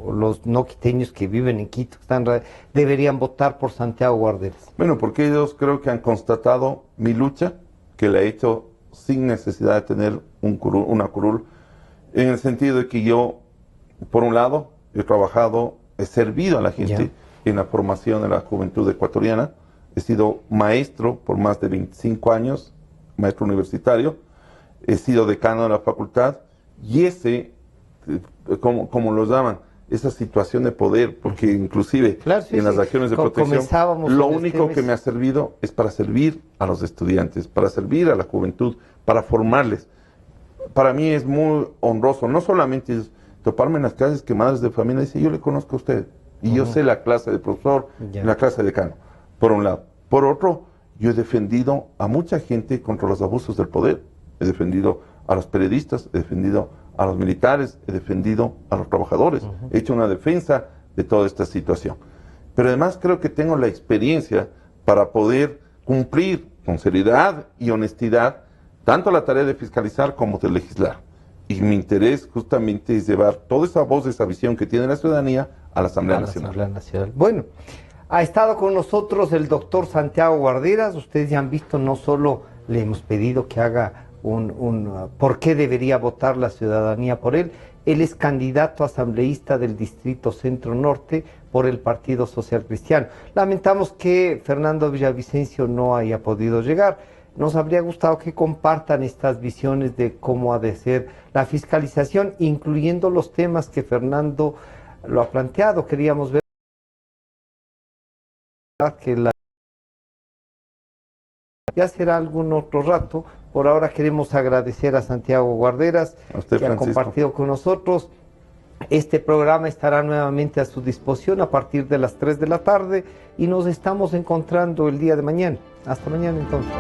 o los no quiteños que viven en Quito deberían votar por Santiago Guarderas. Bueno, porque ellos creo que han constatado mi lucha, que la he hecho sin necesidad de tener una curul, en el sentido de que yo, por un lado, he trabajado, he servido a la gente en la formación de la juventud ecuatoriana, he sido maestro por más de 25 años, maestro universitario, he sido decano de la facultad, y como lo llaman, esa situación de poder, porque inclusive en las acciones de protección, lo único que me ha servido es para servir a los estudiantes, para servir a la juventud, para formarles. Para mí es muy honroso, no solamente toparme en las calles que madres de familia dicen, yo le conozco a usted, y yo sé la clase de profesor, la clase de decano, por un lado. Por otro, yo he defendido a mucha gente contra los abusos del poder, he defendido a los periodistas, he defendido a los militares, he defendido a los trabajadores, he hecho una defensa de toda esta situación. Pero además creo que tengo la experiencia para poder cumplir con seriedad y honestidad tanto la tarea de fiscalizar como de legislar. Y mi interés justamente es llevar toda esa voz, esa visión que tiene la ciudadanía a la Asamblea Nacional. Bueno, ha estado con nosotros el doctor Santiago Guarderas. Ustedes ya han visto, no solo le hemos pedido que haga por qué debería votar la ciudadanía por él. Él es candidato asambleísta del Distrito Centro Norte por el Partido Social Cristiano. Lamentamos que Fernando Villavicencio no haya podido llegar. Nos habría gustado que compartan estas visiones de cómo ha de ser la fiscalización, incluyendo los temas que Fernando lo ha planteado. Queríamos ver que ya será algún otro rato. Por ahora queremos agradecer a Santiago Guarderas, que ha compartido con nosotros. Este programa estará nuevamente a su disposición a partir de las 3 de la tarde y nos estamos encontrando el día de mañana. Hasta mañana entonces.